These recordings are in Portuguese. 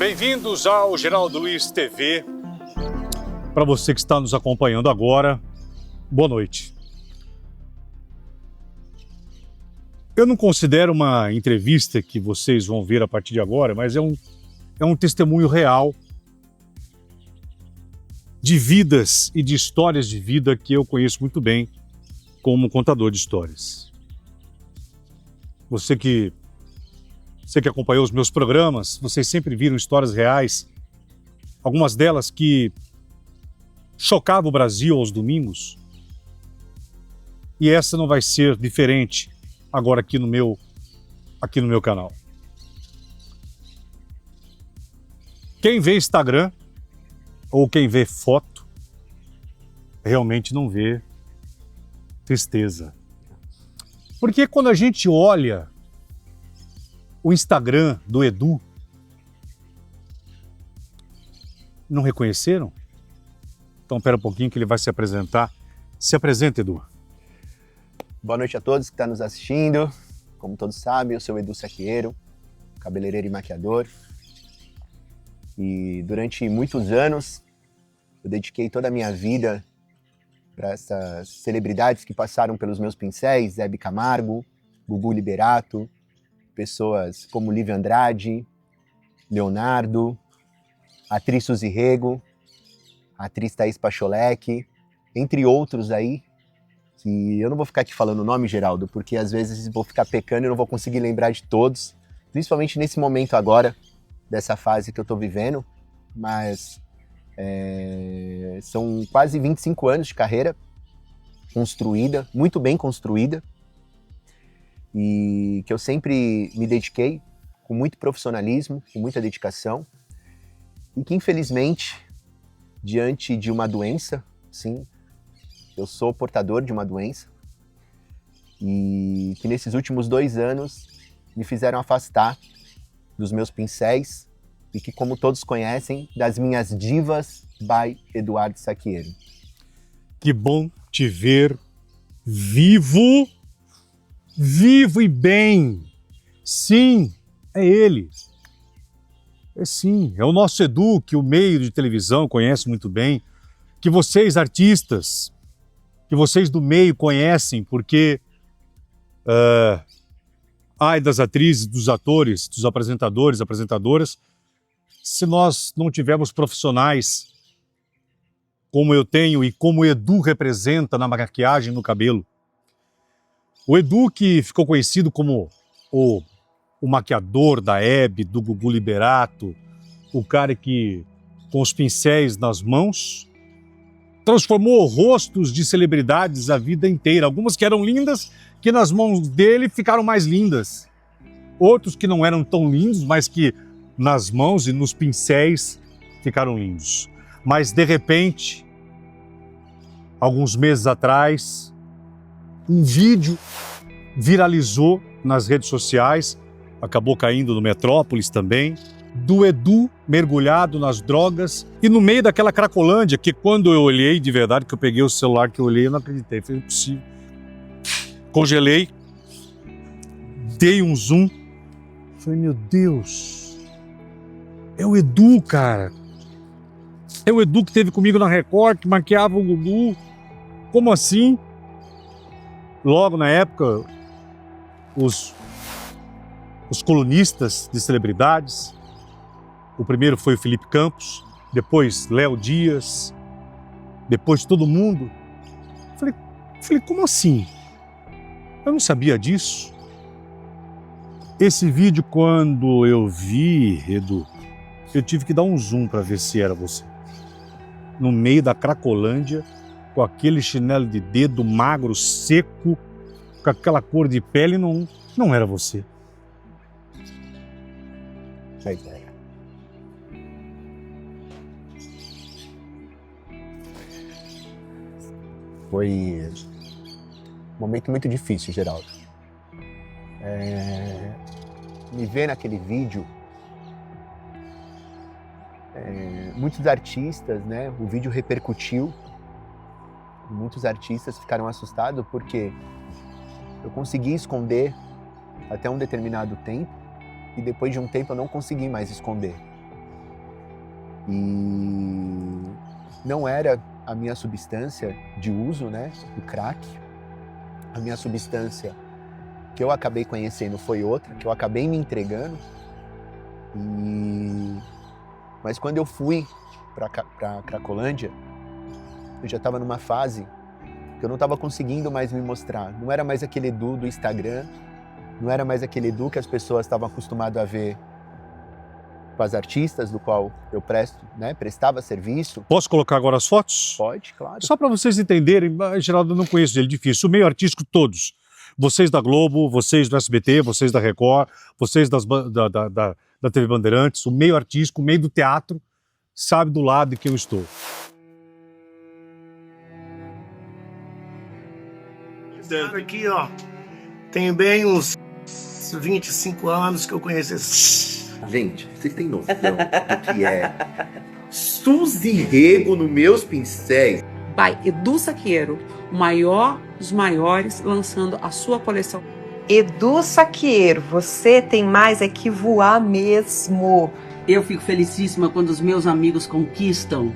Bem-vindos ao Geraldo Luiz TV. Para você que está nos acompanhando agora, boa noite. Eu não considero uma entrevista que vocês vão ver a partir de agora, mas é um testemunho real de vidas e de histórias de vida que eu conheço muito bem como contador de histórias. Você que acompanhou os meus programas, vocês sempre viram histórias reais, algumas delas que chocavam o Brasil aos domingos. E essa não vai ser diferente agora aqui no meu canal. Quem vê Instagram ou quem vê foto, realmente não vê tristeza. Porque quando a gente olha o Instagram do Edu, não reconheceram? Então, espera um pouquinho que ele vai se apresentar. Se apresenta, Edu. Boa noite a todos que estão nos assistindo. Como todos sabem, eu sou o Edu Saqueiro, cabeleireiro e maquiador. E durante muitos anos, eu dediquei toda a minha vida para essas celebridades que passaram pelos meus pincéis, Hebe Camargo, Gugu Liberato, pessoas como Lívia Andrade, Leonardo, a atriz Suzy Rego, a atriz Thaís Pacholec, entre outros aí, que eu não vou ficar aqui falando o nome, Geraldo, porque às vezes vou ficar pecando e não vou conseguir lembrar de todos, principalmente nesse momento agora, dessa fase que eu estou vivendo, mas são quase 25 anos de carreira construída, muito bem construída, e que eu sempre me dediquei com muito profissionalismo, com muita dedicação, e que infelizmente, diante de uma doença, sim, eu sou portador de uma doença, e que nesses últimos 2 anos me fizeram afastar dos meus pincéis, e que, como todos conhecem, das minhas divas by Eduardo Saqueiro. Que bom te ver vivo e bem. Sim, é ele. É o nosso Edu, que o meio de televisão conhece muito bem, que vocês artistas, que vocês do meio conhecem, porque ai das atrizes, dos atores, dos apresentadores, apresentadoras, se nós não tivermos profissionais como eu tenho e como o Edu representa na maquiagem, no cabelo. O Edu, que ficou conhecido como o maquiador da Hebe, do Gugu Liberato, o cara que, com os pincéis nas mãos, transformou rostos de celebridades a vida inteira. Algumas que eram lindas, que nas mãos dele ficaram mais lindas. Outros que não eram tão lindos, mas que nas mãos e nos pincéis ficaram lindos. Mas, de repente, alguns meses atrás, um vídeo viralizou nas redes sociais, acabou caindo no Metrópolis também, do Edu mergulhado nas drogas e no meio daquela cracolândia que, quando eu olhei, de verdade, que eu peguei o celular que eu olhei, eu não acreditei, foi impossível. Congelei, dei um zoom, falei, meu Deus, é o Edu, cara. É o Edu que esteve comigo na Record, que maquiava o Gugu. Como assim? Logo na época, os colunistas de celebridades, o primeiro foi o Felipe Campos, depois Léo Dias, depois todo mundo. Falei, como assim? Eu não sabia disso. Esse vídeo, quando eu vi, Edu, eu tive que dar um zoom para ver se era você. No meio da Cracolândia, com aquele chinelo de dedo magro, seco, com aquela cor de pele, não era você. Foi um momento muito difícil, Geraldo. Me ver naquele vídeo, muitos artistas, né? O vídeo repercutiu, muitos artistas ficaram assustados porque eu consegui esconder até um determinado tempo e depois de um tempo eu não consegui mais esconder. E não era a minha substância de uso, né, o crack. A minha substância que eu acabei conhecendo foi outra, que eu acabei me entregando. Mas quando eu fui para Cracolândia, eu já estava numa fase que eu não estava conseguindo mais me mostrar. Não era mais aquele Edu do Instagram, não era mais aquele Edu que as pessoas estavam acostumadas a ver com as artistas do qual eu prestava serviço. Posso colocar agora as fotos? Pode, claro. Só para vocês entenderem, Geraldo, eu não conheço ele, difícil. O meio artístico todos. Vocês da Globo, vocês do SBT, vocês da Record, vocês da TV Bandeirantes, o meio artístico, o meio do teatro, sabe do lado em que eu estou. Aqui, ó, tem bem uns 25 anos que eu conheço esse... Gente, vocês têm noção do que é Suzy Rego nos meus pincéis? By Edu Saqueiro, o maior dos maiores, lançando a sua coleção. Edu Saqueiro, você tem mais é que voar mesmo. Eu fico felicíssima quando os meus amigos conquistam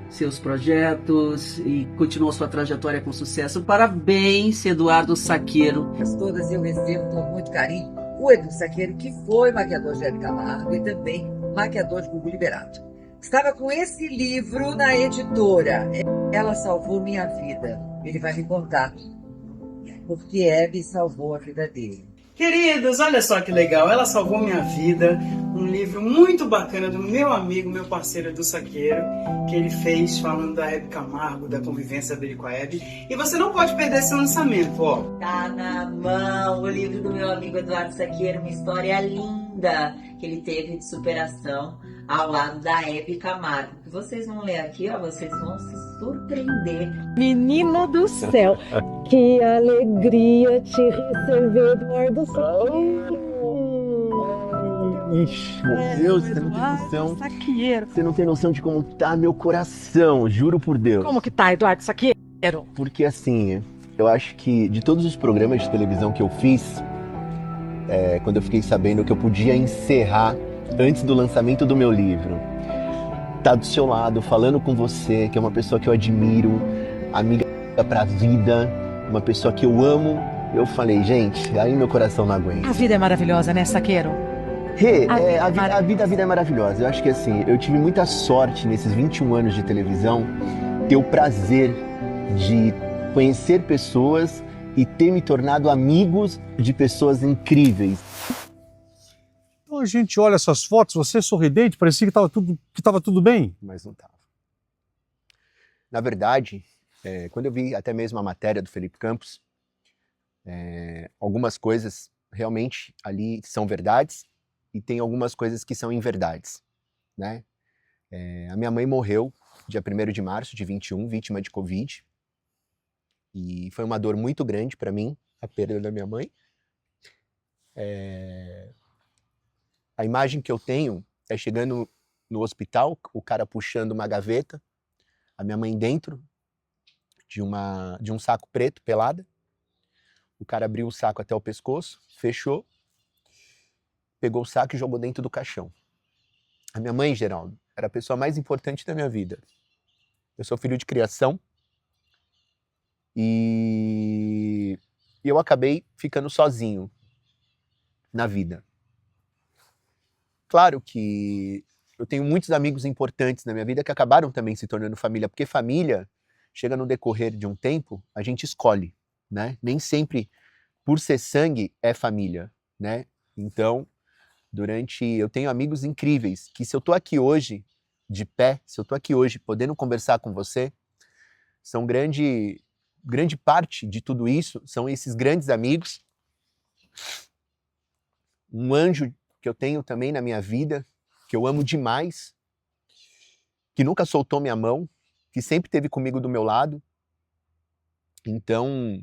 seus projetos e continuam sua trajetória com sucesso. Parabéns, Eduardo Saqueiro. Todas eu recebo com muito carinho o Edu Saqueiro, que foi maquiador de Hebe Camargo e também maquiador de Gugu Liberato. Estava com esse livro na editora. Ela salvou minha vida. Ele vai me contar porque Hebe salvou a vida dele. Queridos, olha só que legal, ela salvou minha vida, um livro muito bacana do meu amigo, meu parceiro Edu Saqueiro, que ele fez falando da Hebe Camargo, da convivência dele com a Hebe, e você não pode perder esse lançamento, ó. Tá na mão o livro do meu amigo Eduardo Saqueiro, uma história linda que ele teve de superação ao lado da Hebe Camargo. Que vocês vão ler aqui, ó, vocês vão se surpreender. Menino do céu, que alegria te receber, Eduardo Saqueiro. Ixi, meu Deus, você não tem noção. Saqueiro. Você não tem noção de como tá meu coração, juro por Deus. Como que tá, Eduardo Saqueiro? Porque assim, eu acho que de todos os programas de televisão que eu fiz, quando eu fiquei sabendo que eu podia encerrar antes do lançamento do meu livro, tá do seu lado, falando com você, que é uma pessoa que eu admiro, amiga pra vida, uma pessoa que eu amo, eu falei, gente, aí meu coração não aguenta. A vida é maravilhosa, né, Saqueiro? A vida é maravilhosa. Eu acho que assim, eu tive muita sorte nesses 21 anos de televisão, ter o prazer de conhecer pessoas e ter me tornado amigos de pessoas incríveis. Então a gente olha essas fotos, você sorridente, parecia que estava tudo bem. Mas não estava. Na verdade, quando eu vi até mesmo a matéria do Felipe Campos, algumas coisas realmente ali são verdades e tem algumas coisas que são inverdades, né? A minha mãe morreu dia 1º de março de 21, vítima de Covid. E foi uma dor muito grande para mim, a perda da minha mãe. A imagem que eu tenho é chegando no hospital, o cara puxando uma gaveta, a minha mãe dentro de um saco preto, pelada. O cara abriu o saco até o pescoço, fechou, pegou o saco e jogou dentro do caixão. A minha mãe, Geraldo, era a pessoa mais importante da minha vida. Eu sou filho de criação e eu acabei ficando sozinho na vida. Claro que eu tenho muitos amigos importantes na minha vida que acabaram também se tornando família, porque família, chega no decorrer de um tempo, a gente escolhe, né? Nem sempre, por ser sangue, é família, né? Então, eu tenho amigos incríveis, que se eu tô aqui hoje, de pé, se eu tô aqui hoje podendo conversar com você, são grande parte de tudo isso, são esses grandes amigos. Um anjo que eu tenho também na minha vida, que eu amo demais, que nunca soltou minha mão, que sempre esteve comigo do meu lado. Então,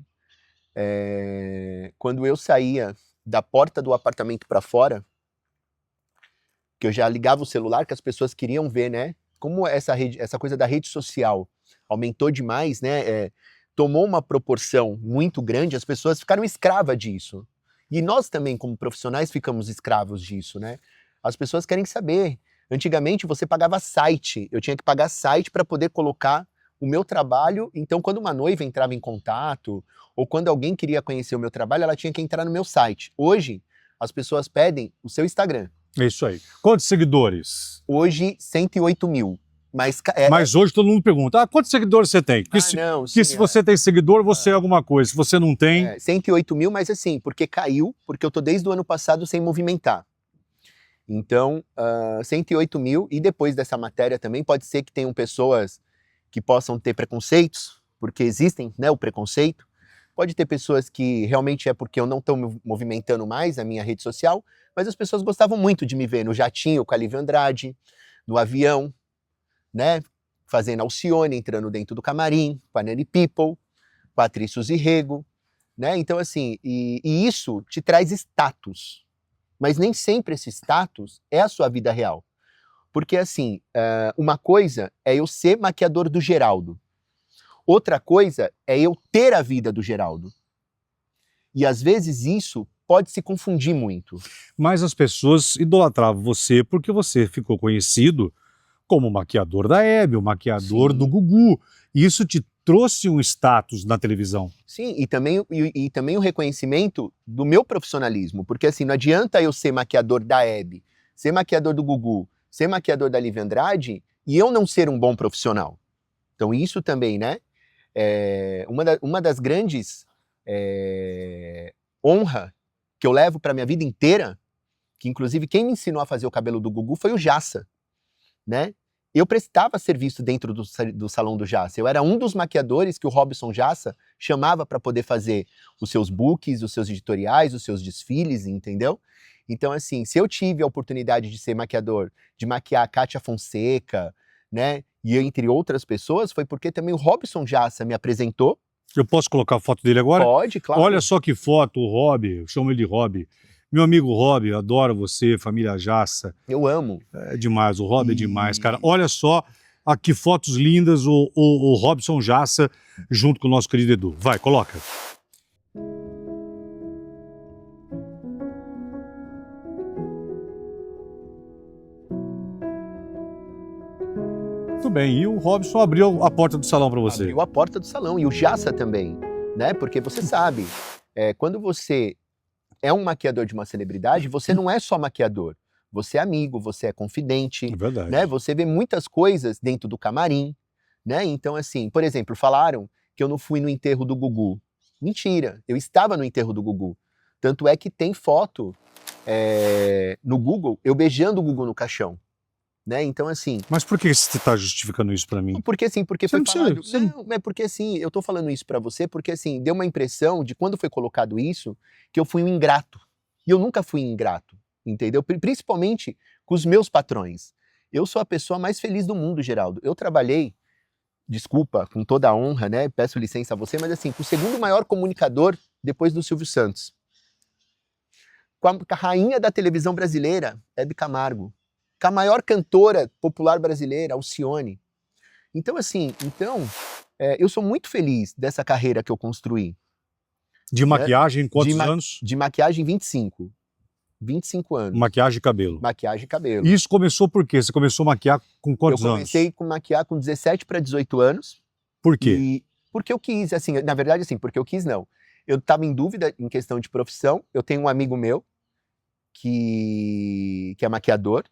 quando eu saía da porta do apartamento para fora, que eu já ligava o celular, que as pessoas queriam ver, né? Como essa coisa da rede social aumentou demais, né? Tomou uma proporção muito grande, as pessoas ficaram escravas disso. E nós também, como profissionais, ficamos escravos disso, né? As pessoas querem saber Antigamente você pagava site, eu tinha que pagar site para poder colocar o meu trabalho. Então, quando uma noiva entrava em contato, ou quando alguém queria conhecer o meu trabalho, ela tinha que entrar no meu site. Hoje, as pessoas pedem o seu Instagram. É isso aí. Quantos seguidores? Hoje, 108 mil. Mas hoje todo mundo pergunta, quantos seguidores você tem? Porque, se você tem seguidor, você é alguma coisa. Se você não tem... 108 mil, mas assim, porque caiu, porque eu tô desde o ano passado sem movimentar. Então, 108 mil, e depois dessa matéria também, pode ser que tenham pessoas que possam ter preconceitos, porque existem, né, o preconceito. Pode ter pessoas que realmente é porque eu não estou movimentando mais a minha rede social, mas as pessoas gostavam muito de me ver no jatinho com a Lívia Andrade, no avião, né, fazendo Alcione, entrando dentro do camarim, com a Nani People, com a atriz Suzy Rego, né, então assim, e isso te traz status, mas nem sempre esse status é a sua vida real, porque assim, uma coisa é eu ser maquiador do Geraldo, outra coisa é eu ter a vida do Geraldo, e às vezes isso pode se confundir muito. Mas as pessoas idolatravam você porque você ficou conhecido como o maquiador da Hebe, o maquiador do Gugu. Isso te trouxe um status na televisão. Sim, e também o reconhecimento do meu profissionalismo, porque assim, não adianta eu ser maquiador da Hebe, ser maquiador do Gugu, ser maquiador da Lívia Andrade e eu não ser um bom profissional. Então isso também, né, uma das grandes honra que eu levo para minha vida inteira, que inclusive quem me ensinou a fazer o cabelo do Gugu foi o Jassa, né? Eu prestava serviço dentro do salão do Jassa. Eu era um dos maquiadores que o Robson Jassa chamava para poder fazer os seus books, os seus editoriais, os seus desfiles, entendeu? Então, assim, se eu tive a oportunidade de ser maquiador, de maquiar a Kátia Fonseca, né? E entre outras pessoas, foi porque também o Robson Jassa me apresentou. Eu posso colocar a foto dele agora? Pode, claro. Olha só que foto, o Rob, eu chamo ele de Rob. Meu amigo Rob, eu adoro você, família Jassa. Eu amo. É demais, o Rob é demais, cara. Olha só que fotos lindas, o Robson Jassa junto com o nosso querido Edu. Vai, coloca. Muito bem, e o Robson abriu a porta do salão para você. Abriu a porta do salão, e o Jassa também, né? Porque você sabe, quando você é um maquiador de uma celebridade, você não é só maquiador, você é amigo, você é confidente, verdade, né? Você vê muitas coisas dentro do camarim, né? Então assim, por exemplo, falaram que eu não fui no enterro do Gugu. Mentira, eu estava no enterro do Gugu. Tanto é que tem foto no Google, eu beijando o Gugu no caixão. Né? Então, assim... Mas por que você está justificando isso para mim? Porque assim, porque foi falado... Não, é porque assim, eu tô falando isso para você porque assim, deu uma impressão de quando foi colocado isso, que eu fui um ingrato. E eu nunca fui ingrato, entendeu? Principalmente com os meus patrões. Eu sou a pessoa mais feliz do mundo, Geraldo. Eu trabalhei, desculpa, com toda a honra, né? Peço licença a você, mas assim, com o segundo maior comunicador depois do Silvio Santos. Com a rainha da televisão brasileira, Hebe Camargo. Com a maior cantora popular brasileira, Alcione. Então, assim, eu sou muito feliz dessa carreira que eu construí. De maquiagem, quantos anos? De maquiagem, 25. 25 anos. Maquiagem e cabelo. Maquiagem e cabelo. E isso começou por quê? Você começou a maquiar com quantos anos? Eu comecei a maquiar com 17 para 18 anos. Por quê? Porque eu quis, assim, na verdade, assim, porque eu quis não. Eu estava em dúvida em questão de profissão. Eu tenho um amigo meu que é maquiador,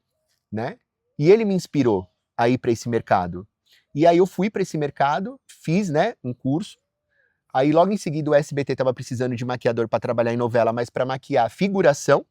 né? E ele me inspirou a ir para esse mercado. E aí eu fui para esse mercado, fiz, né, um curso. Aí logo em seguida o SBT estava precisando de maquiador para trabalhar em novela, mas para maquiar figuração.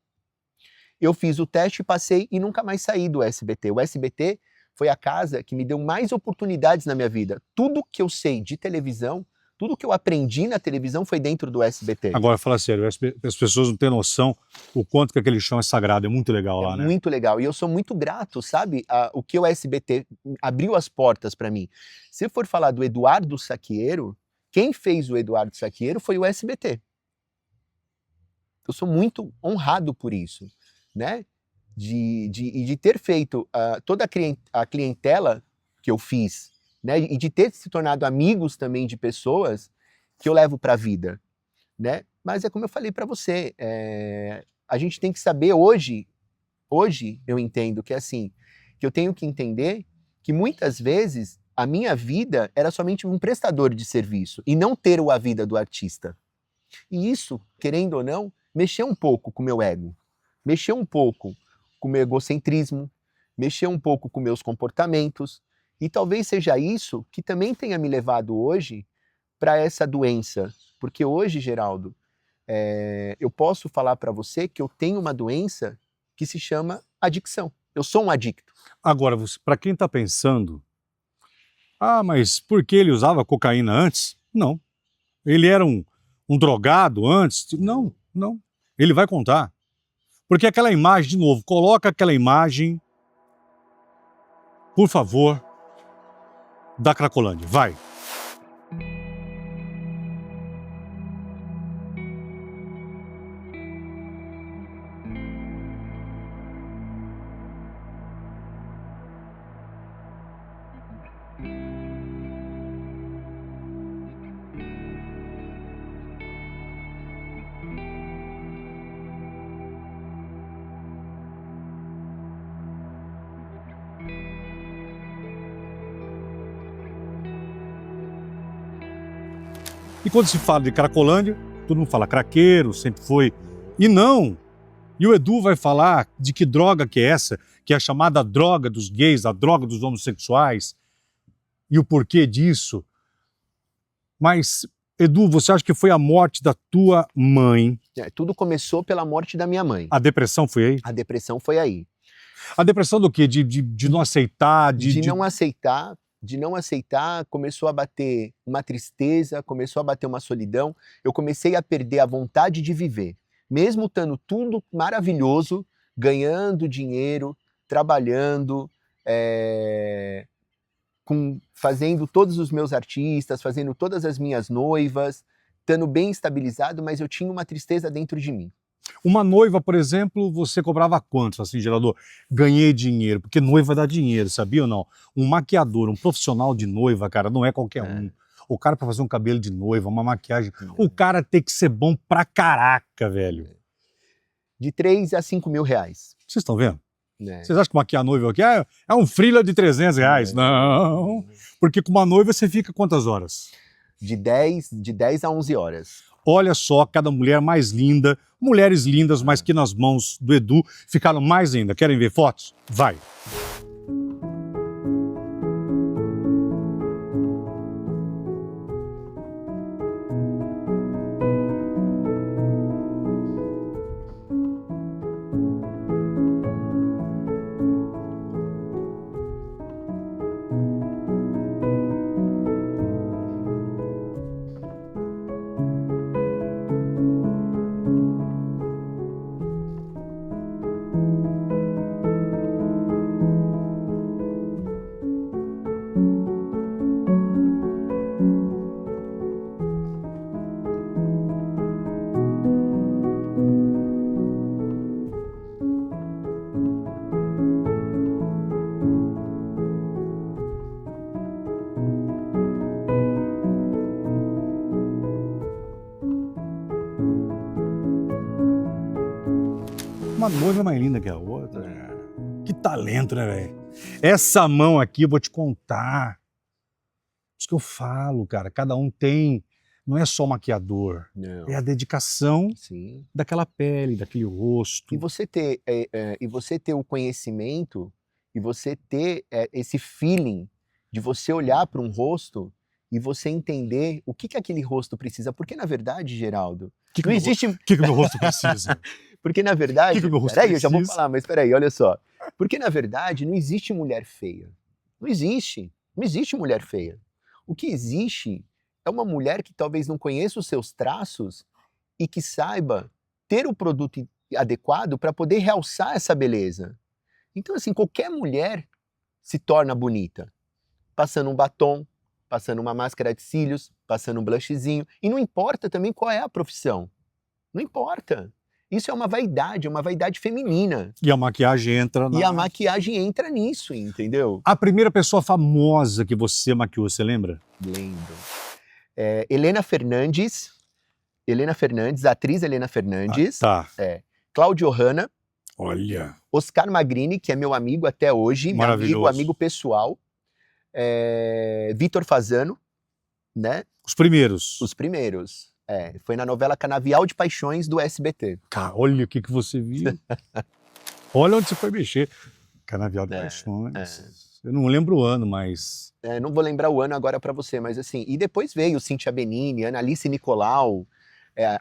Eu fiz o teste, passei e nunca mais saí do SBT. O SBT foi a casa que me deu mais oportunidades na minha vida. Tudo que eu sei de televisão, tudo que eu aprendi na televisão foi dentro do SBT. Agora, fala sério, as pessoas não têm noção o quanto que aquele chão é sagrado, é muito legal lá, né? É muito legal, e eu sou muito grato, sabe, o que o SBT abriu as portas para mim. Se for falar do Eduardo Saquiero, quem fez o Eduardo Saquiero foi o SBT. Eu sou muito honrado por isso, né? De ter feito toda a clientela que eu fiz, né, e de ter se tornado amigos também de pessoas que eu levo para a vida, né? Mas é como eu falei para você, a gente tem que saber hoje eu entendo que assim, que eu tenho que entender que muitas vezes a minha vida era somente um prestador de serviço e não ter a vida do artista. E isso, querendo ou não, mexeu um pouco com o meu ego, mexeu um pouco com o meu egocentrismo, mexeu um pouco com meus comportamentos, e talvez seja isso que também tenha me levado hoje para essa doença. Porque hoje, Geraldo, eu posso falar para você que eu tenho uma doença que se chama adicção. Eu sou um adicto. Agora, para quem está pensando, mas por que ele usava cocaína antes? Não. Ele era um drogado antes? Não. Ele vai contar. Porque aquela imagem, de novo, coloca aquela imagem, por favor, da Cracolândia. Vai. E quando se fala de Cracolândia, todo mundo fala craqueiro, sempre foi. E não! E o Edu vai falar de que droga que é essa, que é a chamada droga dos gays, a droga dos homossexuais, e o porquê disso. Mas, Edu, você acha que foi a morte da tua mãe? Tudo começou pela morte da minha mãe. A depressão foi aí? A depressão foi aí. A depressão do quê? De não aceitar? De não aceitar, começou a bater uma tristeza, começou a bater uma solidão. Eu comecei a perder a vontade de viver. Mesmo estando tudo maravilhoso, ganhando dinheiro, trabalhando, fazendo todos os meus artistas, fazendo todas as minhas noivas, estando bem estabilizado, mas eu tinha uma tristeza dentro de mim. Uma noiva, por exemplo, você cobrava quanto, assim, gerador? Ganhei dinheiro, porque noiva dá dinheiro, sabia ou não? Um maquiador, um profissional de noiva, cara, não é qualquer um. O cara pra fazer um cabelo de noiva, uma maquiagem, o cara tem que ser bom pra caraca, velho. De 3 a 5 mil reais. Vocês estão vendo? Vocês acham que maquiar noiva aqui é um freela de 300 reais? Não, porque com uma noiva você fica quantas horas? De 10 a 11 horas. Olha só, cada mulher mais linda, mulheres lindas, mas que nas mãos do Edu ficaram mais ainda. Querem ver fotos? Vai! Uma noiva mais linda que a outra. Que talento, né, velho? Essa mão aqui, eu vou te contar. Isso que eu falo, cara. Cada um tem. Não é só maquiador. Não. É a dedicação daquela pele, daquele rosto. E você ter o conhecimento, e você ter esse feeling de você olhar para um rosto e você entender o que aquele rosto precisa. Porque, na verdade, Geraldo, não existe... O que meu rosto precisa? Porque, na verdade... Que meu rosto peraí, precisa? eu já vou falar, mas peraí, olha só. Porque, na verdade, não existe mulher feia. Não existe. Não existe mulher feia. O que existe é uma mulher que talvez não conheça os seus traços e que saiba ter o produto adequado para poder realçar essa beleza. Então, assim, qualquer mulher se torna bonita. Passando um batom, passando uma máscara de cílios, passando um blushzinho. E não importa também qual é a profissão. Não importa. Isso é uma vaidade feminina. E a maquiagem entra E a maquiagem entra nisso, entendeu? A primeira pessoa famosa que você maquiou, você lembra? Lembro. Helena Fernandes, a atriz Helena Fernandes. Tá. Cláudio Hanna. Olha. Oscar Magrini, que é meu amigo até hoje, meu amigo pessoal. Vitor Fasano, né? Os primeiros. Os primeiros. Foi na novela Canavial de Paixões do SBT. Cara, olha o que você viu. Olha onde você foi mexer. Canavial de Paixões. Eu não lembro o ano, mas... não vou lembrar o ano agora pra você, mas assim... E depois veio Cíntia Benini, Analice Nicolau,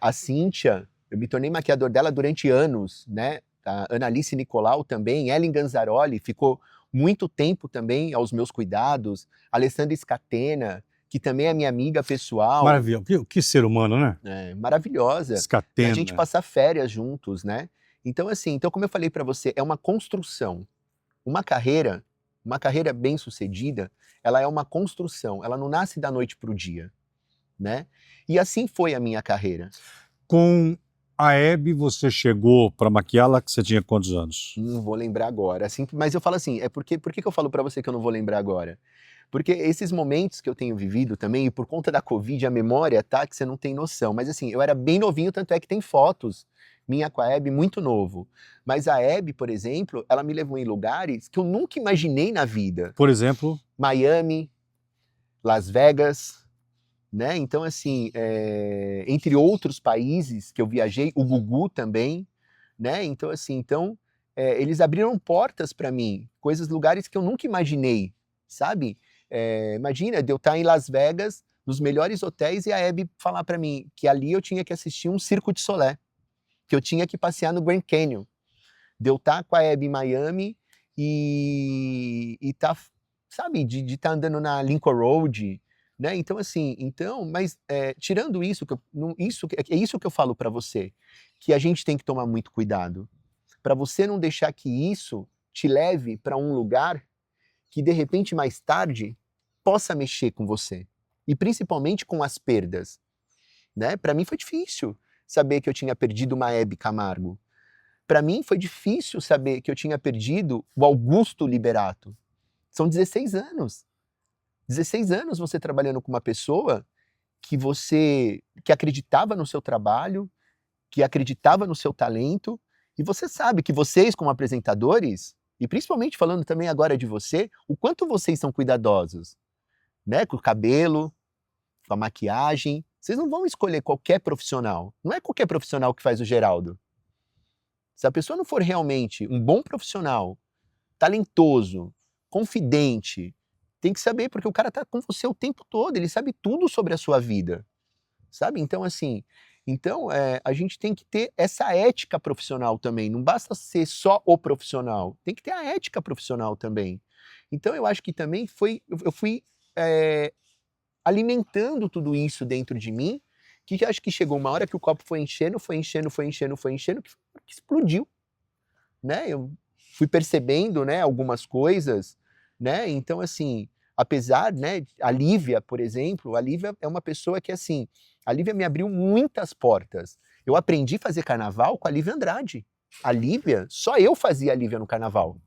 a Cíntia, eu me tornei maquiador dela durante anos, né? A Analice Nicolau também, Ellen Ganzaroli, ficou muito tempo também aos meus cuidados, Alessandra Scatena, que também é minha amiga pessoal. Maravilha, que ser humano, né? Maravilhosa. Scatena. A gente passar férias juntos, né? Então assim, como eu falei pra você, é uma construção. Uma carreira bem sucedida, ela é uma construção, ela não nasce da noite pro dia, né? E assim foi a minha carreira. Com a Hebe, você chegou para maquiá-la que você tinha quantos anos? Não vou lembrar agora, assim, mas eu falo assim, por que eu falo pra você que eu não vou lembrar agora? Porque esses momentos que eu tenho vivido também, e por conta da Covid, a memória, tá, que você não tem noção, mas assim, eu era bem novinho, tanto é que tem fotos minha com a Hebe muito novo. Mas a Hebe, por exemplo, ela me levou em lugares que eu nunca imaginei na vida. Por exemplo? Miami, Las Vegas, né? Então, assim, entre outros países que eu viajei, o Gugu também, né? Então, assim, eles abriram portas para mim, lugares que eu nunca imaginei, sabe? Imagina, de eu estar em Las Vegas, nos melhores hotéis, e a Hebe falar para mim que ali eu tinha que assistir um Circo de Solé, que eu tinha que passear no Grand Canyon, de eu estar com a Hebe em Miami e tá, sabe, de estar andando na Lincoln Road, né? Então assim, mas tirando isso, é isso que eu falo para você, que a gente tem que tomar muito cuidado, para você não deixar que isso te leve para um lugar que de repente mais tarde possa mexer com você, e principalmente com as perdas, né? Para mim foi difícil saber que eu tinha perdido uma Hebe Camargo. Para mim foi difícil saber que eu tinha perdido o Augusto Liberato. São 16 anos. 16 anos você trabalhando com uma pessoa que acreditava no seu trabalho, que acreditava no seu talento, e você sabe que vocês como apresentadores, e principalmente falando também agora de você, o quanto vocês são cuidadosos, né? Com o cabelo, com a maquiagem. Vocês não vão escolher qualquer profissional. Não é qualquer profissional que faz o Geraldo. Se a pessoa não for realmente um bom profissional, talentoso, confidente, tem que saber, porque o cara tá com você o tempo todo, ele sabe tudo sobre a sua vida, sabe? Então, assim, a gente tem que ter essa ética profissional também, não basta ser só o profissional, tem que ter a ética profissional também. Então, eu acho que também eu fui alimentando tudo isso dentro de mim, que acho que chegou uma hora que o copo foi enchendo, que explodiu, né? Eu fui percebendo, né, algumas coisas, né? Então, assim, apesar, né, a Lívia, por exemplo, a Lívia é uma pessoa que, assim, a Lívia me abriu muitas portas. Eu aprendi a fazer carnaval com a Lívia Andrade. A Lívia, só eu fazia a Lívia no carnaval,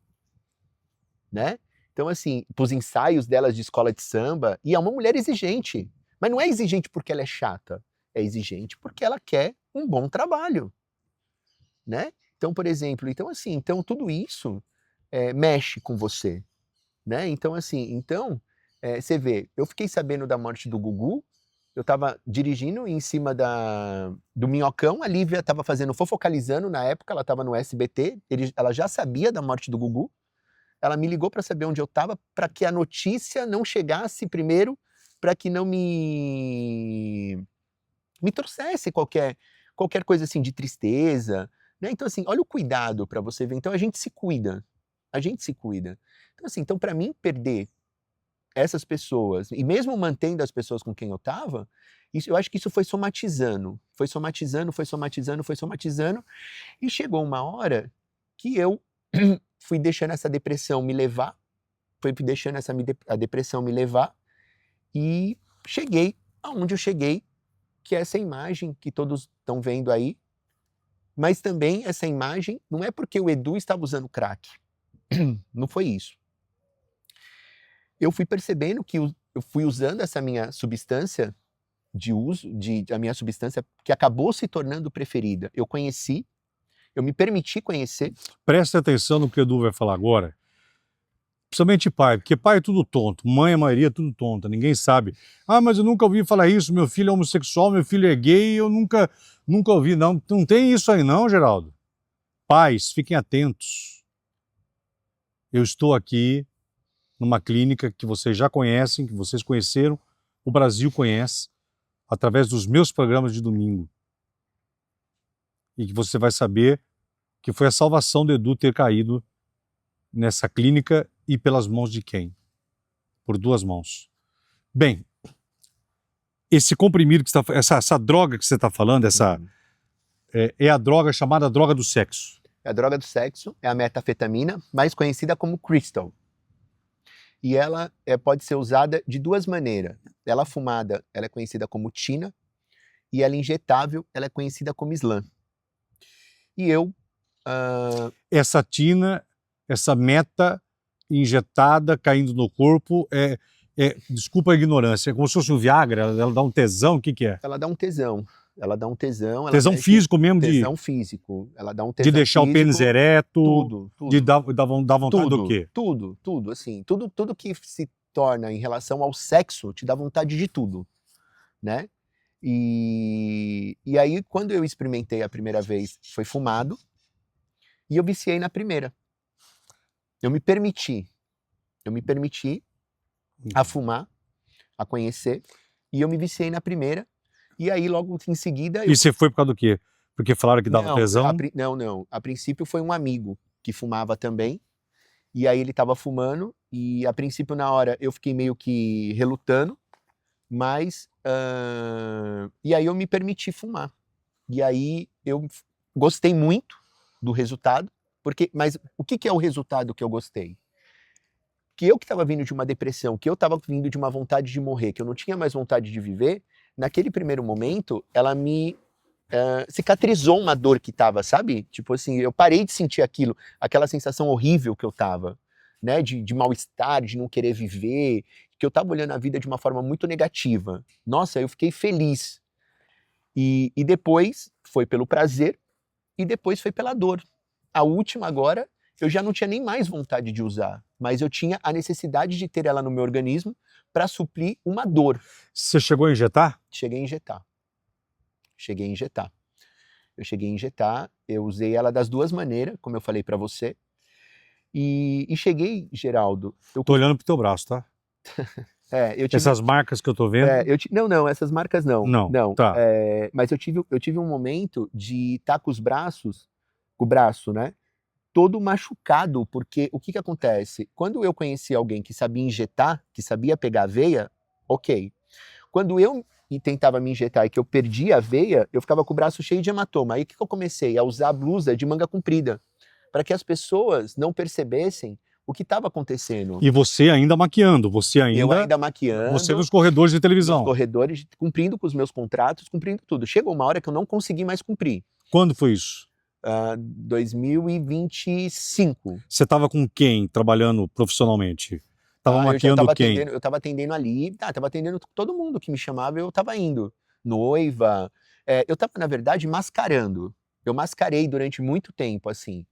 né? Então, assim, pros ensaios delas de escola de samba, e é uma mulher exigente, mas não é exigente porque ela é chata, é exigente porque ela quer um bom trabalho, né? Então, por exemplo, tudo isso mexe com você, né? Então, assim, você vê, eu fiquei sabendo da morte do Gugu, eu tava dirigindo em cima do Minhocão, a Lívia tava fazendo Fofocalizando na época, ela tava no SBT, ela já sabia da morte do Gugu, ela me ligou para saber onde eu estava, para que a notícia não chegasse primeiro, para que não me trouxesse qualquer coisa assim de tristeza, né? Então assim, olha o cuidado para você ver. Então a gente se cuida. Então assim, para mim perder essas pessoas e mesmo mantendo as pessoas com quem eu estava, eu acho que isso foi somatizando, e chegou uma hora que eu fui deixando essa depressão me levar, a depressão me levar, e cheguei aonde eu cheguei, que é essa imagem que todos estão vendo aí, mas também essa imagem não é porque o Edu estava usando crack, não foi isso. Eu fui percebendo que eu fui usando essa minha substância a minha substância que acabou se tornando preferida. Eu conheci, Eu me permiti conhecer. Preste atenção no que o Edu vai falar agora. Principalmente pai, porque pai é tudo tonto, mãe, a maioria é tudo tonta, ninguém sabe. Ah, mas eu nunca ouvi falar isso, meu filho é homossexual, meu filho é gay, eu nunca ouvi. Não tem isso aí não, Geraldo. Pais, fiquem atentos. Eu estou aqui numa clínica que vocês já conhecem, que vocês conheceram, o Brasil conhece, através dos meus programas de domingo. E que você vai saber que foi a salvação do Edu ter caído nessa clínica e pelas mãos de quem? Por 2 mãos. Bem, esse comprimido, que essa droga que você está falando, é a droga chamada droga do sexo. A droga do sexo é a metanfetamina, mais conhecida como crystal. E ela pode ser usada de 2 maneiras. Ela fumada, ela é conhecida como tina, e ela injetável, ela é conhecida como slam. E eu... Essa tina, essa meta injetada, caindo no corpo, desculpa a ignorância, é como se fosse um Viagra, ela dá um tesão, o que é? Ela dá um tesão. Tesão físico mesmo? Tesão físico. Ela dá um tesão de deixar físico, o pênis ereto? Tudo. De dar vontade do quê? Tudo, assim. Tudo que se torna em relação ao sexo, te dá vontade de tudo, né? E aí, quando eu experimentei a primeira vez, foi fumado, e eu viciei na primeira. Eu me permiti a fumar, a conhecer, e eu me viciei na primeira, e aí logo em seguida... E você foi por causa do quê? Porque falaram que dava tesão? Não. A princípio foi um amigo que fumava também, e aí ele estava fumando, e a princípio na hora eu fiquei meio que relutando, mas... E aí eu me permiti fumar. E aí eu gostei muito do resultado, mas o que é o resultado que eu gostei? Que eu que estava vindo de uma depressão, que eu estava vindo de uma vontade de morrer, que eu não tinha mais vontade de viver, naquele primeiro momento, ela me cicatrizou uma dor que estava, sabe? Tipo assim, eu parei de sentir aquilo, aquela sensação horrível que eu estava, né? De mal-estar, de não querer viver, que eu estava olhando a vida de uma forma muito negativa. Nossa, eu fiquei feliz. E depois foi pelo prazer, e depois foi pela dor. A última agora, eu já não tinha nem mais vontade de usar, mas eu tinha a necessidade de ter ela no meu organismo para suprir uma dor. Você chegou a injetar? Cheguei a injetar, eu usei ela das 2 maneiras, como eu falei para você, e cheguei, Geraldo... Tô olhando pro teu braço, tá? Essas marcas que eu tô vendo? Não, essas marcas não. Não, tá. Mas eu tive um momento de estar com o braço, né? Todo machucado, porque o que acontece? Quando eu conheci alguém que sabia injetar, que sabia pegar a veia, ok. Quando eu tentava me injetar e que eu perdia a veia, eu ficava com o braço cheio de hematoma. Aí o que eu comecei? A usar a blusa de manga comprida, para que as pessoas não percebessem o que estava acontecendo. E você ainda maquiando, Eu ainda maquiando. Você nos corredores de televisão. Nos corredores, cumprindo com os meus contratos, cumprindo tudo. Chegou uma hora que eu não consegui mais cumprir. Quando foi isso? 2025. Você estava com quem trabalhando profissionalmente? Estava maquiando quem? Eu estava atendendo ali, estava atendendo todo mundo que me chamava, eu estava indo. Noiva. Eu estava, na verdade, mascarando. Eu mascarei durante muito tempo, assim.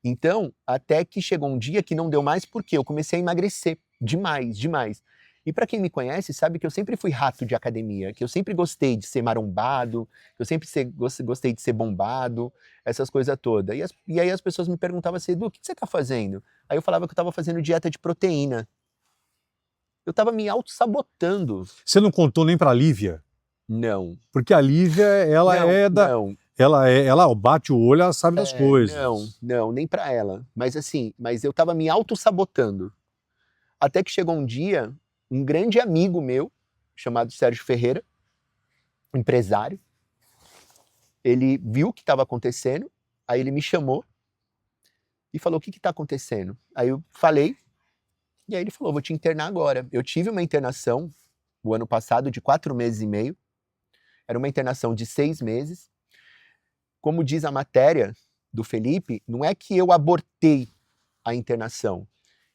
Então, até que chegou um dia que não deu mais, porque eu comecei a emagrecer demais. E para quem me conhece, sabe que eu sempre fui rato de academia, que eu sempre gostei de ser marombado, que eu sempre gostei de ser bombado, essas coisas todas. E aí as pessoas me perguntavam assim, Edu, o que você tá fazendo? Aí eu falava que eu tava fazendo dieta de proteína. Eu tava me auto-sabotando. Você não contou nem pra Lívia? Não. Porque a Lívia, ela Não. Ela bate o olho, ela sabe das coisas. Não, nem pra ela. Mas assim, eu tava me auto-sabotando. Até que chegou um dia, um grande amigo meu, chamado Sérgio Ferreira, empresário, ele viu o que estava acontecendo, aí ele me chamou e falou, o que está acontecendo? Aí eu falei, e aí ele falou, vou te internar agora. Eu tive uma internação, o ano passado, de 4 meses e meio, era uma internação de 6 meses. Como diz a matéria do Felipe, não é que eu abortei a internação.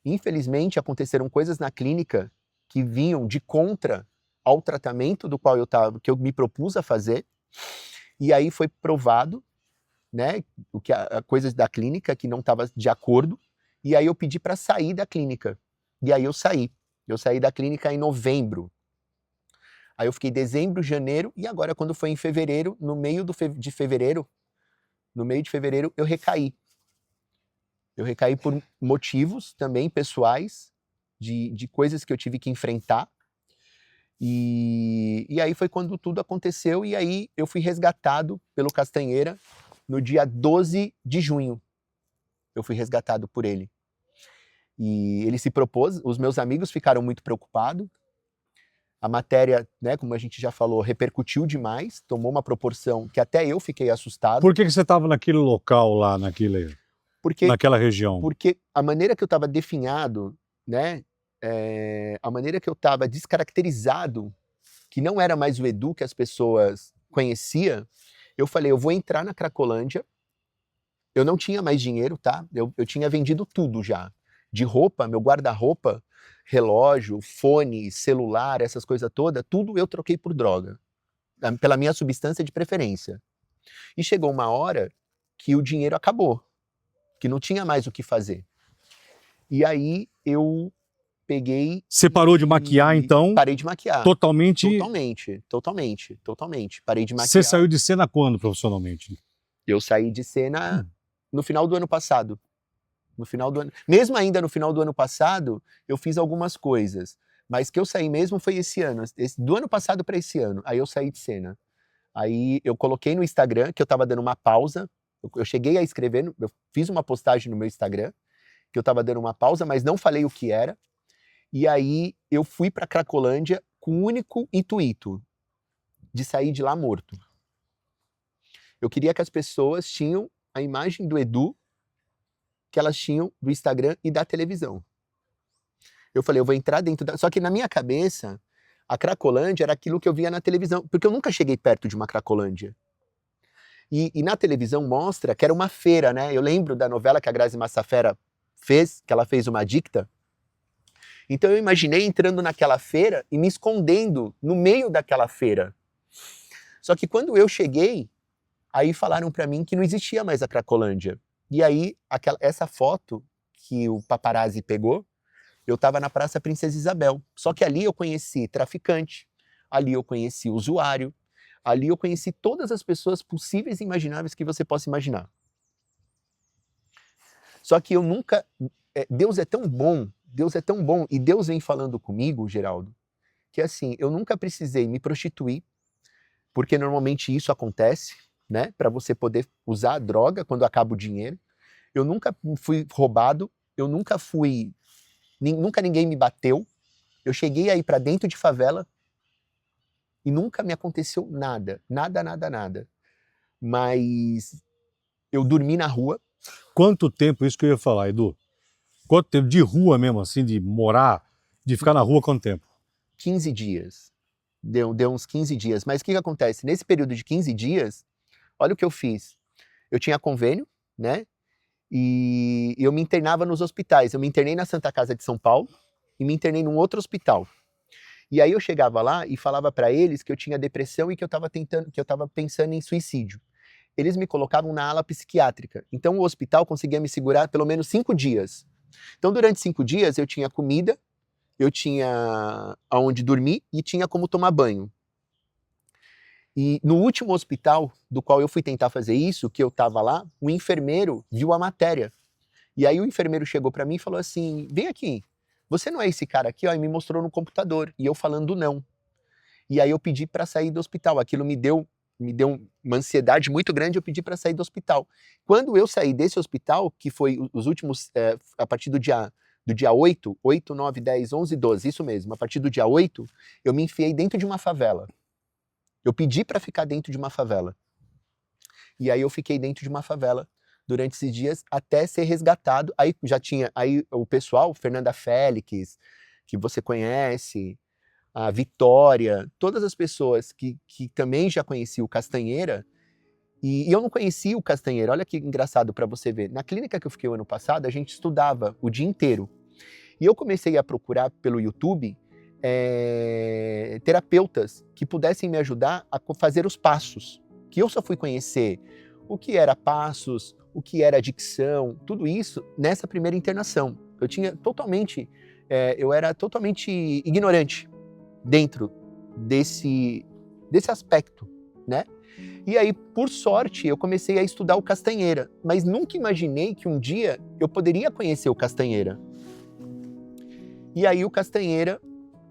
Infelizmente, aconteceram coisas na clínica que vinham de contra ao tratamento do qual que eu me propus a fazer, e aí foi provado né, coisas da clínica que não estava de acordo, e aí eu pedi para sair da clínica. E aí eu saí da clínica em novembro. Aí eu fiquei dezembro, janeiro, e agora quando foi em fevereiro, no meio de fevereiro, eu recaí. Eu recaí por motivos também pessoais, de coisas que eu tive que enfrentar. E aí foi quando tudo aconteceu, e aí eu fui resgatado pelo Castanheira no dia 12 de junho. Eu fui resgatado por ele. E ele se propôs, os meus amigos ficaram muito preocupados. A matéria, né, como a gente já falou, repercutiu demais, tomou uma proporção que até eu fiquei assustado. Por que você estava naquele local lá, naquela região? Porque a maneira que eu estava definhado, né, a maneira que eu estava descaracterizado, que não era mais o Edu que as pessoas conheciam, eu falei, eu vou entrar na Cracolândia. Eu não tinha mais dinheiro, tá? Eu tinha vendido tudo já. De roupa, meu guarda-roupa, relógio, fone, celular, essas coisas todas, tudo eu troquei por droga. Pela minha substância de preferência. E chegou uma hora que o dinheiro acabou. Que não tinha mais o que fazer. E aí eu peguei... Você parou de maquiar, então? Parei de maquiar. Totalmente? Totalmente. Parei de maquiar. Você saiu de cena quando, profissionalmente? Eu saí de cena no final do ano passado. No final do ano. Mesmo ainda no final do ano passado, eu fiz algumas coisas. Mas que eu saí mesmo foi esse ano. Do ano passado para esse ano. Aí eu saí de cena. Aí eu coloquei no Instagram que eu tava dando uma pausa. Eu cheguei a escrever, eu fiz uma postagem no meu Instagram, que eu tava dando uma pausa, mas não falei o que era. E aí eu fui pra Cracolândia com o único intuito de sair de lá morto. Eu queria que as pessoas tinham a imagem do Edu que elas tinham do Instagram e da televisão. Eu falei, eu vou entrar dentro da... Só que na minha cabeça, a Cracolândia era aquilo que eu via na televisão, porque eu nunca cheguei perto de uma Cracolândia. E na televisão mostra que era uma feira, né? Eu lembro da novela que a Grazi Massafera fez, que ela fez uma dicta. Então eu imaginei entrando naquela feira e me escondendo no meio daquela feira. Só que quando eu cheguei, aí falaram pra mim que não existia mais a Cracolândia. E aí, essa foto que o paparazzi pegou, eu tava na Praça Princesa Isabel. Só que ali eu conheci traficante, ali eu conheci usuário, ali eu conheci todas as pessoas possíveis e imagináveis que você possa imaginar. Só que eu nunca... Deus é tão bom, e Deus vem falando comigo, Geraldo, que assim, eu nunca precisei me prostituir, porque normalmente isso acontece, né, para você poder usar a droga quando acaba o dinheiro. Eu nunca fui roubado, nunca ninguém me bateu. Eu cheguei aí para dentro de favela e nunca me aconteceu nada. Mas eu dormi na rua. Quanto tempo, isso que eu ia falar, Edu? Quanto tempo de rua mesmo, assim, de morar, de ficar na rua, quanto tempo? 15 dias. Deu uns 15 dias. Mas o que acontece? Nesse período de 15 dias, olha o que eu fiz. Eu tinha convênio, né? E eu me internava nos hospitais. Eu me internei na Santa Casa de São Paulo e me internei num outro hospital. E aí eu chegava lá e falava para eles que eu tinha depressão e que eu estava pensando em suicídio. Eles me colocavam na ala psiquiátrica. Então o hospital conseguia me segurar pelo menos 5 dias. Então durante 5 dias eu tinha comida, eu tinha aonde dormir e tinha como tomar banho. E no último hospital do qual eu fui tentar fazer isso, que eu estava lá, o enfermeiro viu a matéria. E aí o enfermeiro chegou para mim e falou assim, vem aqui, você não é esse cara aqui? Ó, e me mostrou no computador. E eu falando não. E aí eu pedi para sair do hospital. Aquilo me deu uma ansiedade muito grande, eu pedi para sair do hospital. Quando eu saí desse hospital, que foi os últimos, a partir do dia 8, 9, 10, 11, 12, isso mesmo, a partir do dia 8, eu me enfiei dentro de uma favela. Eu pedi para ficar dentro de uma favela. E aí eu fiquei dentro de uma favela durante esses dias até ser resgatado. Aí já tinha o pessoal, Fernanda Félix, que você conhece, a Vitória, todas as pessoas que também já conheciam o Castanheira. E eu não conhecia o Castanheira. Olha que engraçado para você ver. Na clínica que eu fiquei o ano passado, a gente estudava o dia inteiro. E eu comecei a procurar pelo YouTube terapeutas que pudessem me ajudar a fazer os passos. Que eu só fui conhecer o que era passos, o que era dicção, tudo isso nessa primeira internação. Eu era totalmente ignorante dentro desse aspecto, né? E aí, por sorte, eu comecei a estudar o Castanheira, mas nunca imaginei que um dia eu poderia conhecer o Castanheira. E aí o Castanheira,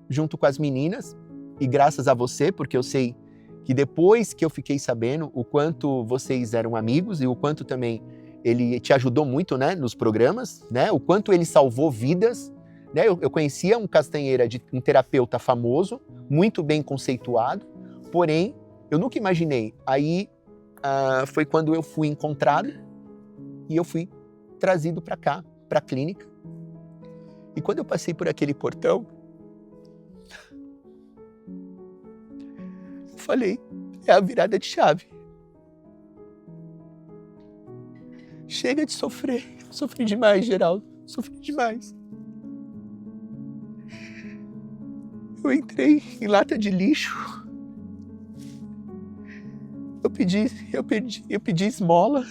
junto com as meninas, e graças a você, porque eu sei que depois que eu fiquei sabendo o quanto vocês eram amigos e o quanto também ele te ajudou muito, né, nos programas, né, o quanto ele salvou vidas, né, eu conhecia um Castanheira, um terapeuta famoso, muito bem conceituado, porém, eu nunca imaginei. Aí foi quando eu fui encontrado e eu fui trazido para cá, para a clínica. E quando eu passei por aquele portão, eu falei, é a virada de chave. Chega de sofrer. Sofri demais, Geraldo. Sofri demais. Eu entrei em lata de lixo. Eu pedi esmola.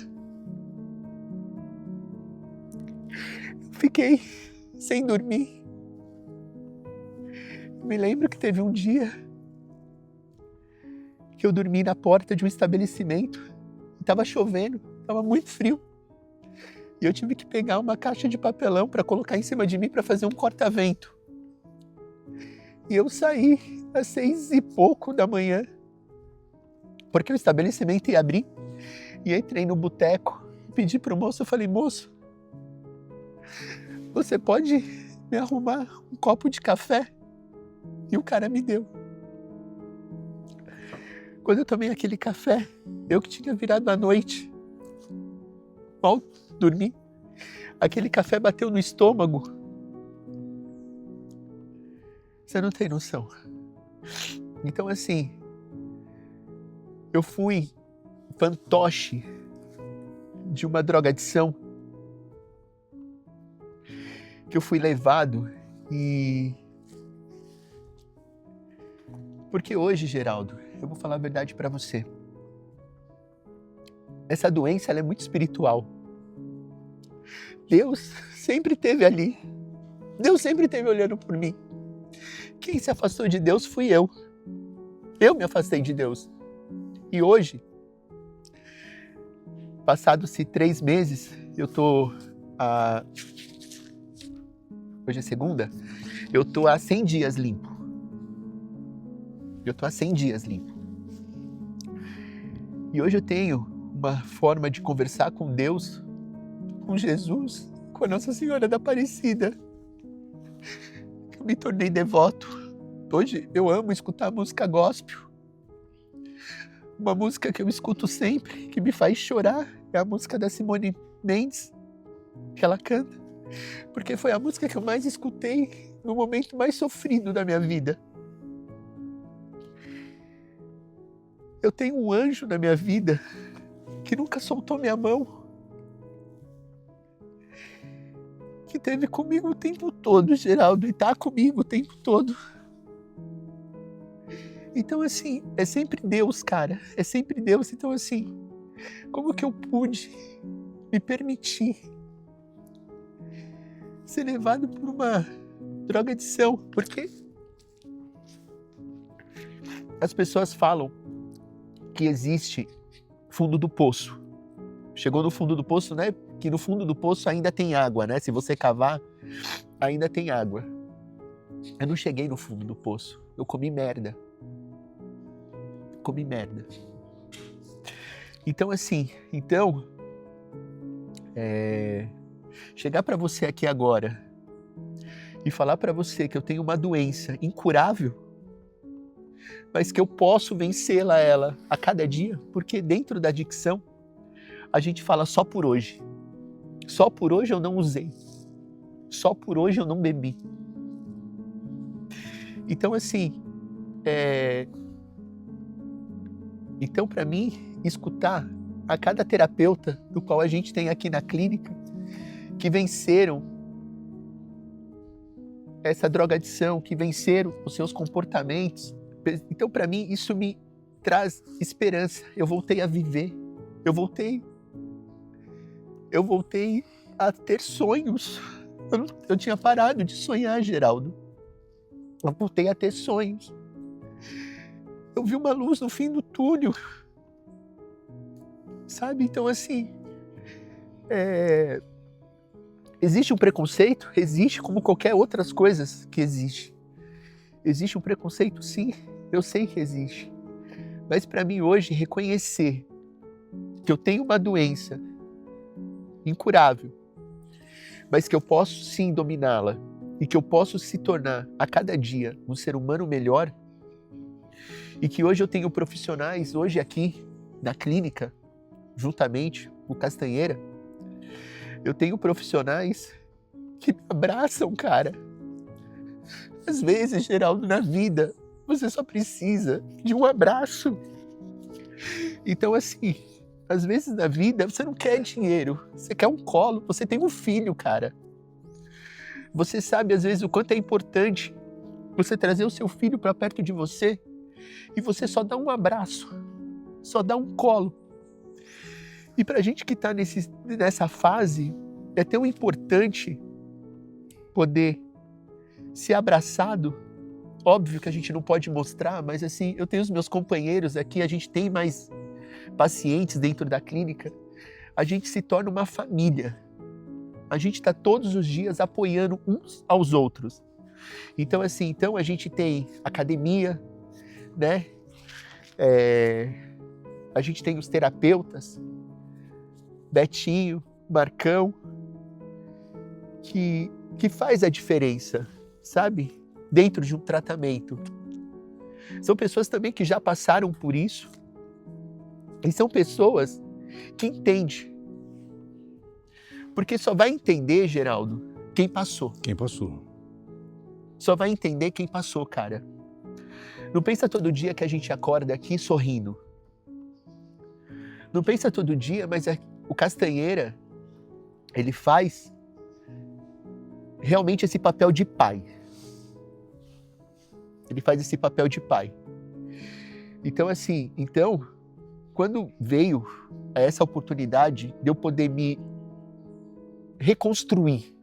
Eu fiquei sem dormir. Eu me lembro que teve um dia que eu dormi na porta de um estabelecimento. Estava chovendo, estava muito frio. E eu tive que pegar uma caixa de papelão para colocar em cima de mim para fazer um corta-vento. E eu saí às 6 e pouco da manhã, porque o estabelecimento ia abrir. E entrei no boteco, pedi pro moço, eu falei, moço, você pode me arrumar um copo de café? E o cara me deu. Quando eu tomei aquele café, eu que tinha virado à noite, mal dormi, aquele café bateu no estômago. Você não tem noção. Então, assim, eu fui fantoche de uma drogadição, que eu fui levado e... Porque hoje, Geraldo, eu vou falar a verdade pra você. Essa doença, ela é muito espiritual. Deus sempre esteve ali. Deus sempre esteve olhando por mim. Quem se afastou de Deus fui eu. Eu me afastei de Deus. E hoje, passados-se 3 meses, eu tô... Hoje é segunda? Eu tô há 100 dias limpo. Eu tô há 100 dias limpo. E hoje eu tenho uma forma de conversar com Deus, com Jesus, com a Nossa Senhora da Aparecida. Eu me tornei devoto. Hoje eu amo escutar música gospel. Uma música que eu escuto sempre, que me faz chorar, é a música da Simone Mendes, que ela canta. Porque foi a música que eu mais escutei no momento mais sofrido da minha vida. Eu tenho um anjo na minha vida que nunca soltou minha mão. Que esteve comigo o tempo todo, Geraldo, e tá comigo o tempo todo. Então, assim, é sempre Deus, cara. É sempre Deus. Então, assim, como que eu pude me permitir ser levado por uma drogadição? Porque as pessoas falam que existe fundo do poço. Chegou no fundo do poço, né? Que no fundo do poço ainda tem água, né? Se você cavar, ainda tem água. Eu não cheguei no fundo do poço. Eu comi merda. Comi merda. Então, assim, chegar pra você aqui agora e falar pra você que eu tenho uma doença incurável, mas que eu posso vencê-la ela a cada dia, porque dentro da adicção a gente fala só por hoje. Só por hoje eu não usei. Só por hoje eu não bebi. Então, assim, Então, para mim, escutar a cada terapeuta do qual a gente tem aqui na clínica, que venceram essa drogadição, que venceram os seus comportamentos. Então, para mim, isso me traz esperança. Eu voltei a viver. Eu voltei a ter sonhos. Eu tinha parado de sonhar, Geraldo. Eu voltei a ter sonhos. Eu vi uma luz no fim do túnel. Sabe? Então, assim, existe um preconceito? Existe, como qualquer outras coisas que existe. Existe um preconceito? Sim, eu sei que existe. Mas para mim hoje, reconhecer que eu tenho uma doença incurável, mas que eu posso sim dominá-la e que eu posso se tornar a cada dia um ser humano melhor, e que hoje eu tenho profissionais, hoje aqui na clínica, juntamente com o Castanheira, eu tenho profissionais que me abraçam, cara. Às vezes, Geraldo, na vida, você só precisa de um abraço. Então, assim, às vezes na vida você não quer dinheiro, você quer um colo, você tem um filho, cara. Você sabe, às vezes, o quanto é importante você trazer o seu filho para perto de você e você só dá um abraço, só dá um colo. E pra gente que tá nessa fase, é tão importante poder ser abraçado. Óbvio que a gente não pode mostrar, mas assim, eu tenho os meus companheiros aqui, a gente tem mais pacientes dentro da clínica, a gente se torna uma família. A gente está todos os dias apoiando uns aos outros. Então, assim, a gente tem academia, né? A gente tem os terapeutas, Betinho, Marcão, que faz a diferença, sabe? Dentro de um tratamento. São pessoas também que já passaram por isso. E são pessoas que entendem. Porque só vai entender, Geraldo, quem passou. Quem passou. Só vai entender quem passou, cara. Não pensa todo dia que a gente acorda aqui sorrindo. Não pensa todo dia, mas o Castanheira, ele faz realmente esse papel de pai. Ele faz esse papel de pai. Então, assim, quando veio essa oportunidade de eu poder me reconstruir,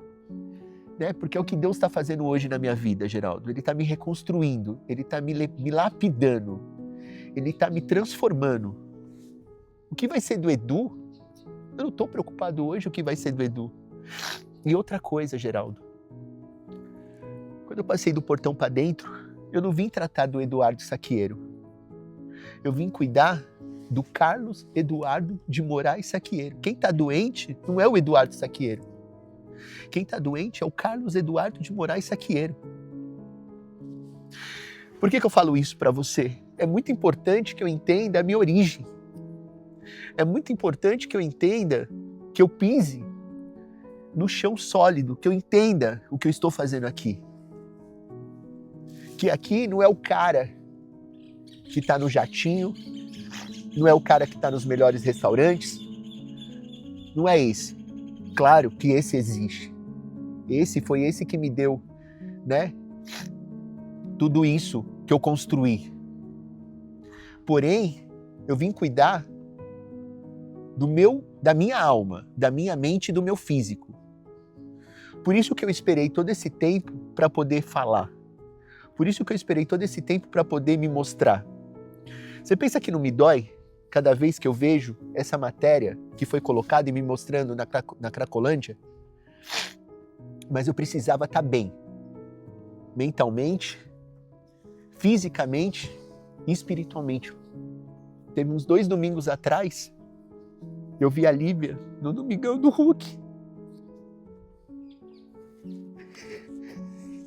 né? Porque é o que Deus está fazendo hoje na minha vida, Geraldo. Ele está me reconstruindo, Ele está me lapidando, Ele está me transformando. O que vai ser do Edu? Eu não estou preocupado hoje o que vai ser do Edu. E outra coisa, Geraldo. Quando eu passei do portão para dentro, eu não vim tratar do Eduardo Saqueiro. Eu vim cuidar do Carlos Eduardo de Moraes Saqueiro. Quem está doente não é o Eduardo Saqueiro. Quem está doente é o Carlos Eduardo de Moraes Saqueiro. Por que eu falo isso para você? É muito importante que eu entenda a minha origem. É muito importante que eu entenda, que eu pise no chão sólido, que eu entenda o que eu estou fazendo aqui. Que aqui não é o cara que está no jatinho, não é o cara que está nos melhores restaurantes, não é esse. Claro que esse existe. Foi esse que me deu, né? Tudo isso que eu construí. Porém, eu vim cuidar da minha alma, da minha mente e do meu físico. Por isso que eu esperei todo esse tempo para poder falar. Por isso que eu esperei todo esse tempo para poder me mostrar. Você pensa que não me dói cada vez que eu vejo essa matéria que foi colocada e me mostrando na Cracolândia? Mas eu precisava estar bem. Mentalmente, fisicamente e espiritualmente. Teve uns 2 domingos atrás, eu vi a Lívia no Domingão do Hulk.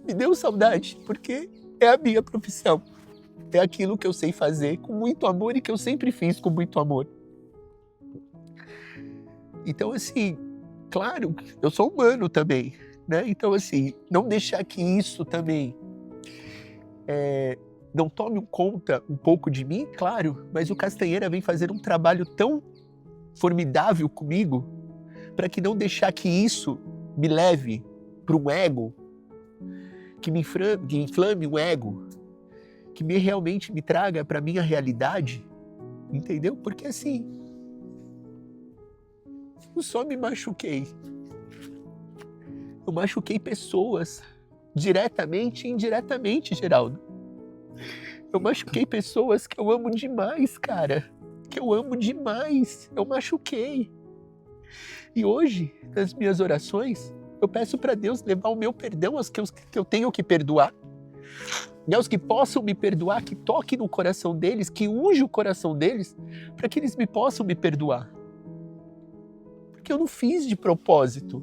Me deu saudade, porque é a minha profissão. É aquilo que eu sei fazer com muito amor e que eu sempre fiz com muito amor. Então, assim, claro, eu sou humano também, né? Então, assim, não deixar que isso também não tome conta um pouco de mim, claro, mas o Castanheira vem fazer um trabalho tão formidável comigo para que não deixar que isso me leve para um ego, que me inflame o ego, que realmente me traga para a minha realidade, entendeu? Porque assim, não só me machuquei. Eu machuquei pessoas, diretamente e indiretamente, Geraldo. Eu machuquei pessoas que eu amo demais, cara. Que eu amo demais. Eu machuquei. E hoje, nas minhas orações, eu peço para Deus levar o meu perdão aos que eu tenho que perdoar. E aos que possam me perdoar, que toque no coração deles, que unja o coração deles, para que eles me possam me perdoar. Porque eu não fiz de propósito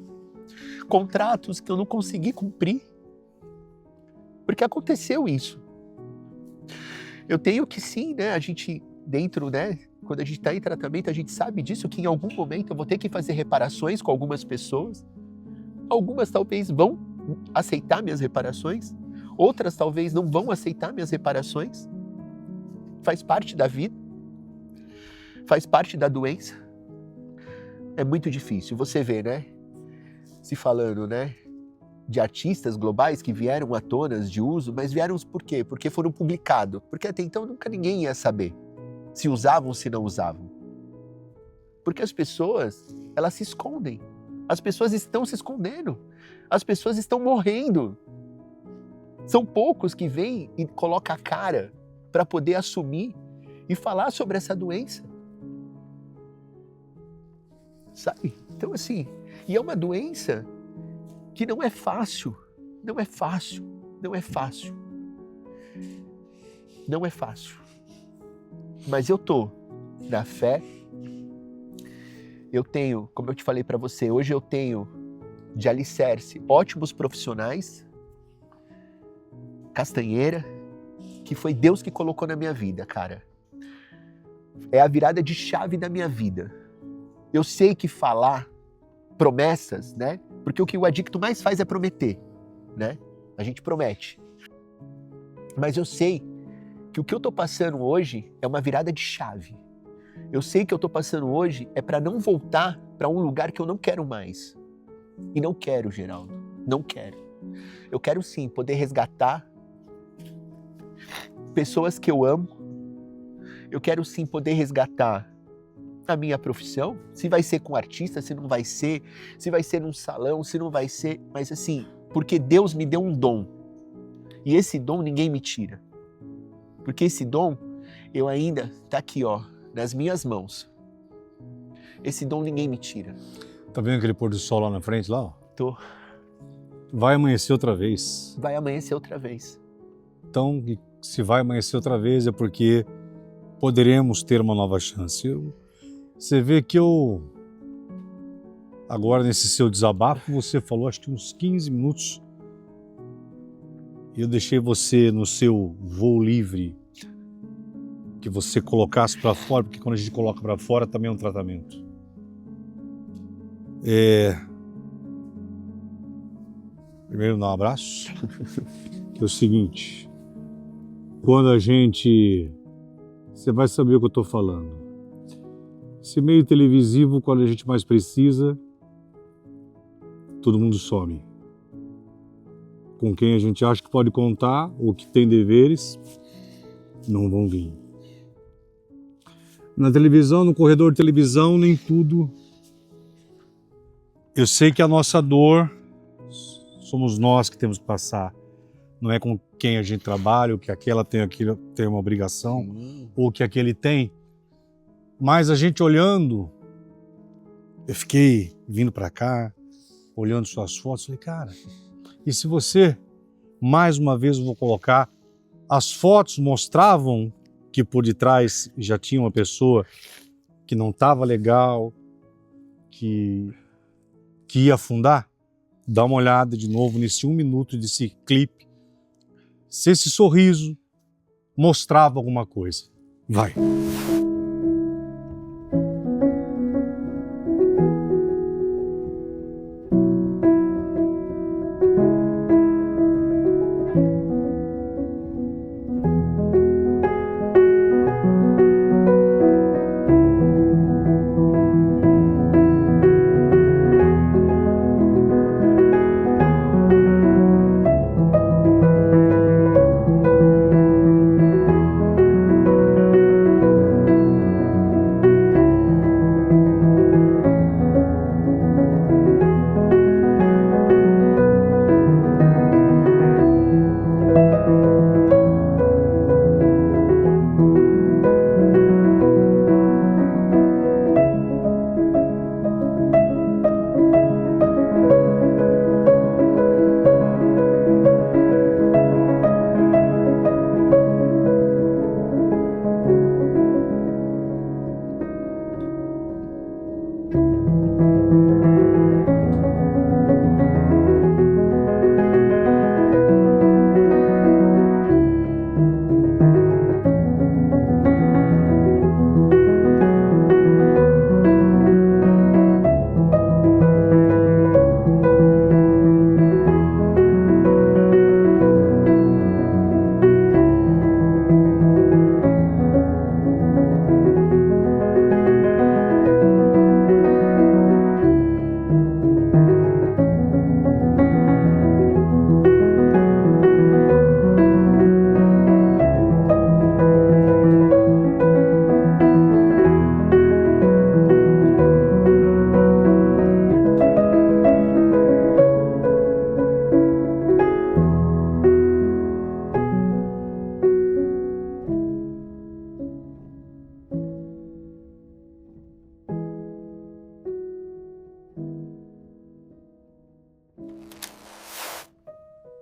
contratos que eu não consegui cumprir. Porque aconteceu isso. Eu tenho que sim, né, a gente dentro, né, quando a gente está em tratamento, a gente sabe disso, que em algum momento eu vou ter que fazer reparações com algumas pessoas. Algumas talvez vão aceitar minhas reparações, outras talvez não vão aceitar minhas reparações. Faz parte da vida, faz parte da doença. É muito difícil, você vê, né, se falando, né, de artistas globais que vieram à tona de uso, mas vieram por quê? Porque foram publicados, porque até então nunca ninguém ia saber se usavam ou se não usavam. Porque as pessoas, elas se escondem. As pessoas estão se escondendo. As pessoas estão morrendo. São poucos que vêm e colocam a cara para poder assumir e falar sobre essa doença. Sabe? Então assim, e é uma doença que não é fácil. Não é fácil. Não é fácil. Não é fácil. Mas eu tô na fé, eu tenho, como eu te falei para você, hoje eu tenho de alicerce ótimos profissionais, Castanheira, que foi Deus que colocou na minha vida, cara. É a virada de chave da minha vida. Eu sei que falar promessas, né? Porque o que o adicto mais faz é prometer, né? A gente promete. Mas eu sei que o que eu tô passando hoje é uma virada de chave. Eu sei que eu tô passando hoje é para não voltar para um lugar que eu não quero mais. E não quero, Geraldo. Não quero. Eu quero sim poder resgatar pessoas que eu amo. Eu quero sim poder resgatar a minha profissão. Se vai ser com artista, se não vai ser. Se vai ser num salão, se não vai ser. Mas assim, porque Deus me deu um dom. E esse dom ninguém me tira. Porque esse dom, eu ainda, tá aqui, ó, nas minhas mãos. Esse dom ninguém me tira. Tá vendo aquele pôr do sol lá na frente, lá? Ó? Tô. Vai amanhecer outra vez. Vai amanhecer outra vez. Então, se vai amanhecer outra vez é porque poderemos ter uma nova chance. Você vê que agora nesse seu desabafo, você falou acho que uns 15 minutos. E eu deixei você no seu voo livre, que você colocasse para fora, porque quando a gente coloca para fora também é um tratamento. Primeiro dar um abraço, que é o seguinte, quando a gente... Você vai saber o que eu estou falando. Esse meio televisivo, quando a gente mais precisa, todo mundo some. Com quem a gente acha que pode contar ou que tem deveres, não vão vir. Na televisão, no corredor de televisão, nem tudo. Eu sei que a nossa dor somos nós que temos que passar. Não é com quem a gente trabalha, ou que aquela tem uma obrigação, ou que aquele tem. Mas a gente olhando, eu fiquei vindo para cá, olhando suas fotos, falei, cara, e se você, mais uma vez eu vou colocar, as fotos mostravam que por detrás já tinha uma pessoa que não estava legal, que ia afundar? Dá uma olhada de novo nesse 1 minuto desse clipe. Se esse sorriso mostrava alguma coisa. Vai.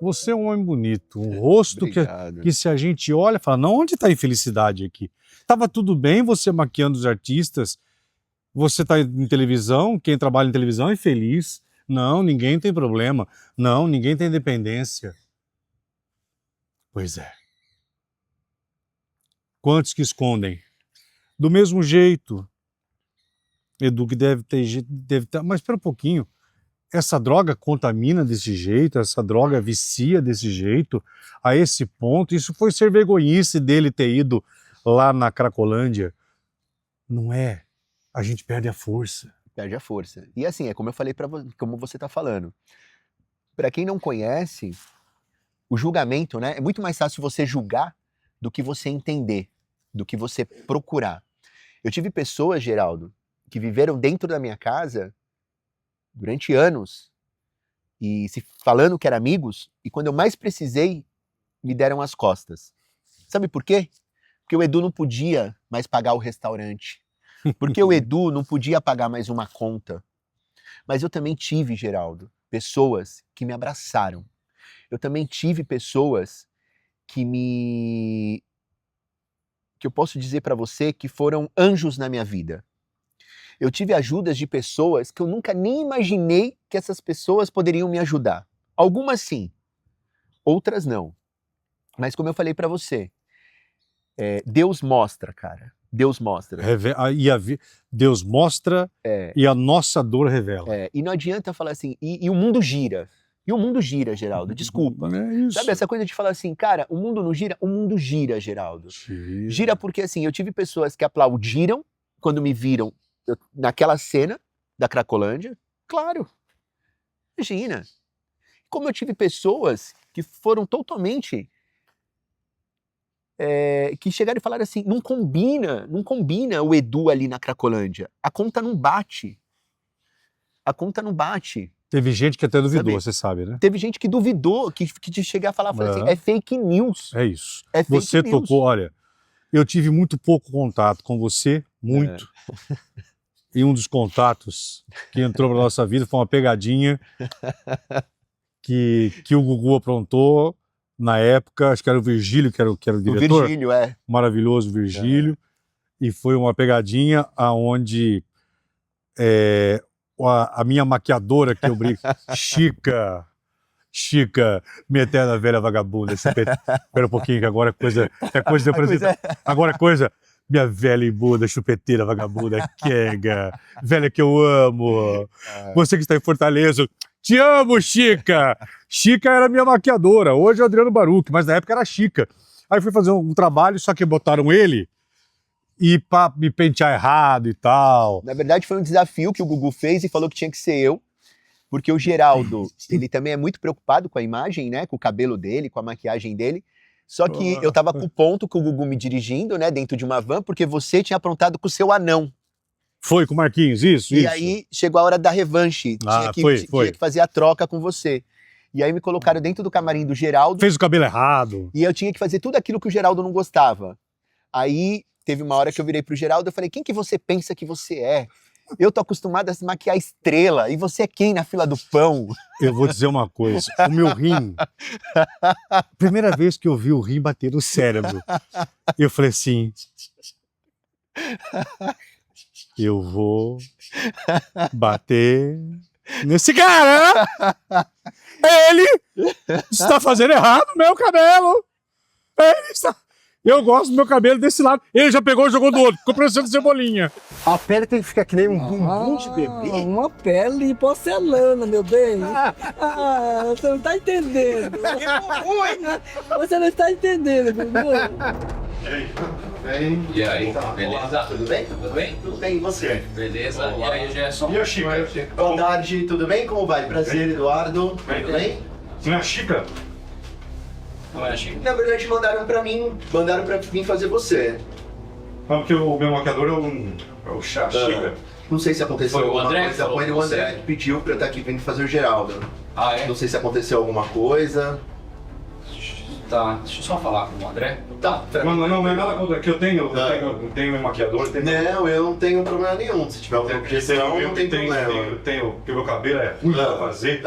Você é um homem bonito, um rosto que se a gente olha, fala, não, onde está a infelicidade aqui? Tava tudo bem você maquiando os artistas, você está em televisão, quem trabalha em televisão é feliz. Não, ninguém tem problema. Não, ninguém tem dependência. Pois é. Quantos que escondem? Do mesmo jeito, Edu, que deve ter, mas espera um pouquinho, essa droga contamina desse jeito, essa droga vicia desse jeito, a esse ponto, isso foi ser vergonhice dele ter ido lá na Cracolândia. Não é, a gente perde a força. Perde a força. E assim, é como eu falei para você, como você tá falando. Para quem não conhece, o julgamento, né, é muito mais fácil você julgar do que você entender, do que você procurar. Eu tive pessoas, Geraldo, que viveram dentro da minha casa durante anos e se falando que eram amigos, e quando eu mais precisei, me deram as costas. Sabe por quê? Porque o Edu não podia mais pagar o restaurante. Porque o Edu não podia pagar mais uma conta. Mas eu também tive, Geraldo, pessoas que me abraçaram. Eu também tive pessoas que eu posso dizer para você que foram anjos na minha vida. Eu tive ajudas de pessoas que eu nunca nem imaginei que essas pessoas poderiam me ajudar. Algumas sim, outras não. Mas como eu falei para você, Deus mostra, cara. Deus mostra. Deus mostra e a nossa dor revela. E não adianta falar assim, e o mundo gira. E o mundo gira, Geraldo, desculpa. Sabe essa coisa de falar assim, cara, o mundo não gira? O mundo gira, Geraldo. Gira porque assim, eu tive pessoas que aplaudiram quando me viram naquela cena da Cracolândia. Claro. Imagina. Como eu tive pessoas que foram totalmente... que chegaram e falaram assim, não combina o Edu ali na Cracolândia. A conta não bate. A conta não bate. Teve gente que até duvidou, você sabe, né? Teve gente que duvidou, que te chegar a falar assim, é fake news. É isso. É fake você news. Tocou, olha, eu tive muito pouco contato com você, muito. E um dos contatos que entrou para nossa vida foi uma pegadinha que o Gugu aprontou na época, acho que era o Virgílio, que era o diretor. O Virgílio, Maravilhoso Virgílio. E foi uma pegadinha aonde a minha maquiadora que eu brinco, Chica, minha eterna velha vagabunda. Espera um pouquinho, que agora é coisa de apresentar. Agora é coisa, minha velha imunda, chupeteira, vagabunda, quega, velha que eu amo. Você que está em Fortaleza, te amo, Chica! Chica era minha maquiadora, hoje é o Adriano Baruch, mas na época era Chica. Aí fui fazer um trabalho, só que botaram ele e pra me pentear errado e tal. Na verdade foi um desafio que o Gugu fez e falou que tinha que ser eu, porque o Geraldo, ele também é muito preocupado com a imagem, né, com o cabelo dele, com a maquiagem dele. Só que eu tava com o ponto com o Gugu me dirigindo, né, dentro de uma van, porque você tinha aprontado com o seu anão. Foi com o Marquinhos, isso. E aí chegou a hora da revanche, tinha que fazer a troca com você. E aí me colocaram dentro do camarim do Geraldo. Fez o cabelo errado. E eu tinha que fazer tudo aquilo que o Geraldo não gostava. Aí teve uma hora que eu virei pro Geraldo e falei, quem que você pensa que você é? Eu tô acostumado a se maquiar estrela, e você é quem na fila do pão? Eu vou dizer uma coisa, o meu rim, primeira vez que eu vi o rim bater no cérebro, eu falei assim, eu vou bater nesse cara, ele está fazendo errado o meu cabelo, ele está... Eu gosto do meu cabelo desse lado. Ele já pegou e jogou do outro. Ficou parecendo cebolinha. A pele tem que ficar que nem um bumbum de bebê. Uma pele porcelana, meu bem. Você não tá entendendo. Você não está entendendo, Bumbum. E aí, beleza? Tudo bem? Tudo bem? Tudo bem, e você? Beleza. E aí, Gerson? E a Chica? Boa tarde, tudo bem? Como vai? Prazer, Eduardo. Tudo bem? Sim, a Chica. Não é a Chica? Na verdade, mandaram pra mim fazer você. Porque o meu maquiador é o Chica. Não sei se aconteceu Foi o alguma André coisa. Foi o André que pediu pra eu estar aqui vindo fazer o Geraldo. Ah, é? Não sei se aconteceu alguma coisa. Tá, deixa eu só falar com o André. Tá. Não é nada contra que eu tenho um maquiador. Não, eu não tenho problema nenhum. Se tiver alguma objeção, não tem problema. Eu tenho, porque meu cabelo é ruim pra fazer.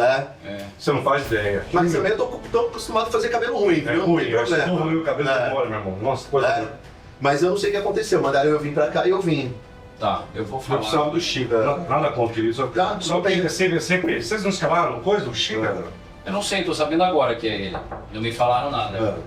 Você não faz ideia. Mas também eu tô acostumado a fazer cabelo ruim, viu? É ruim, eu acho que todo meu cabelo demora, meu irmão. Nossa, coisa. Mas eu não sei o que aconteceu, mandaram eu vir pra cá e eu vim. Tá, eu vou falar. Eu precisava do Chico, nada contra isso. Só que sempre. Vocês não escalaram coisa do Chico? Eu não sei, tô sabendo agora que é ele. Não me falaram nada.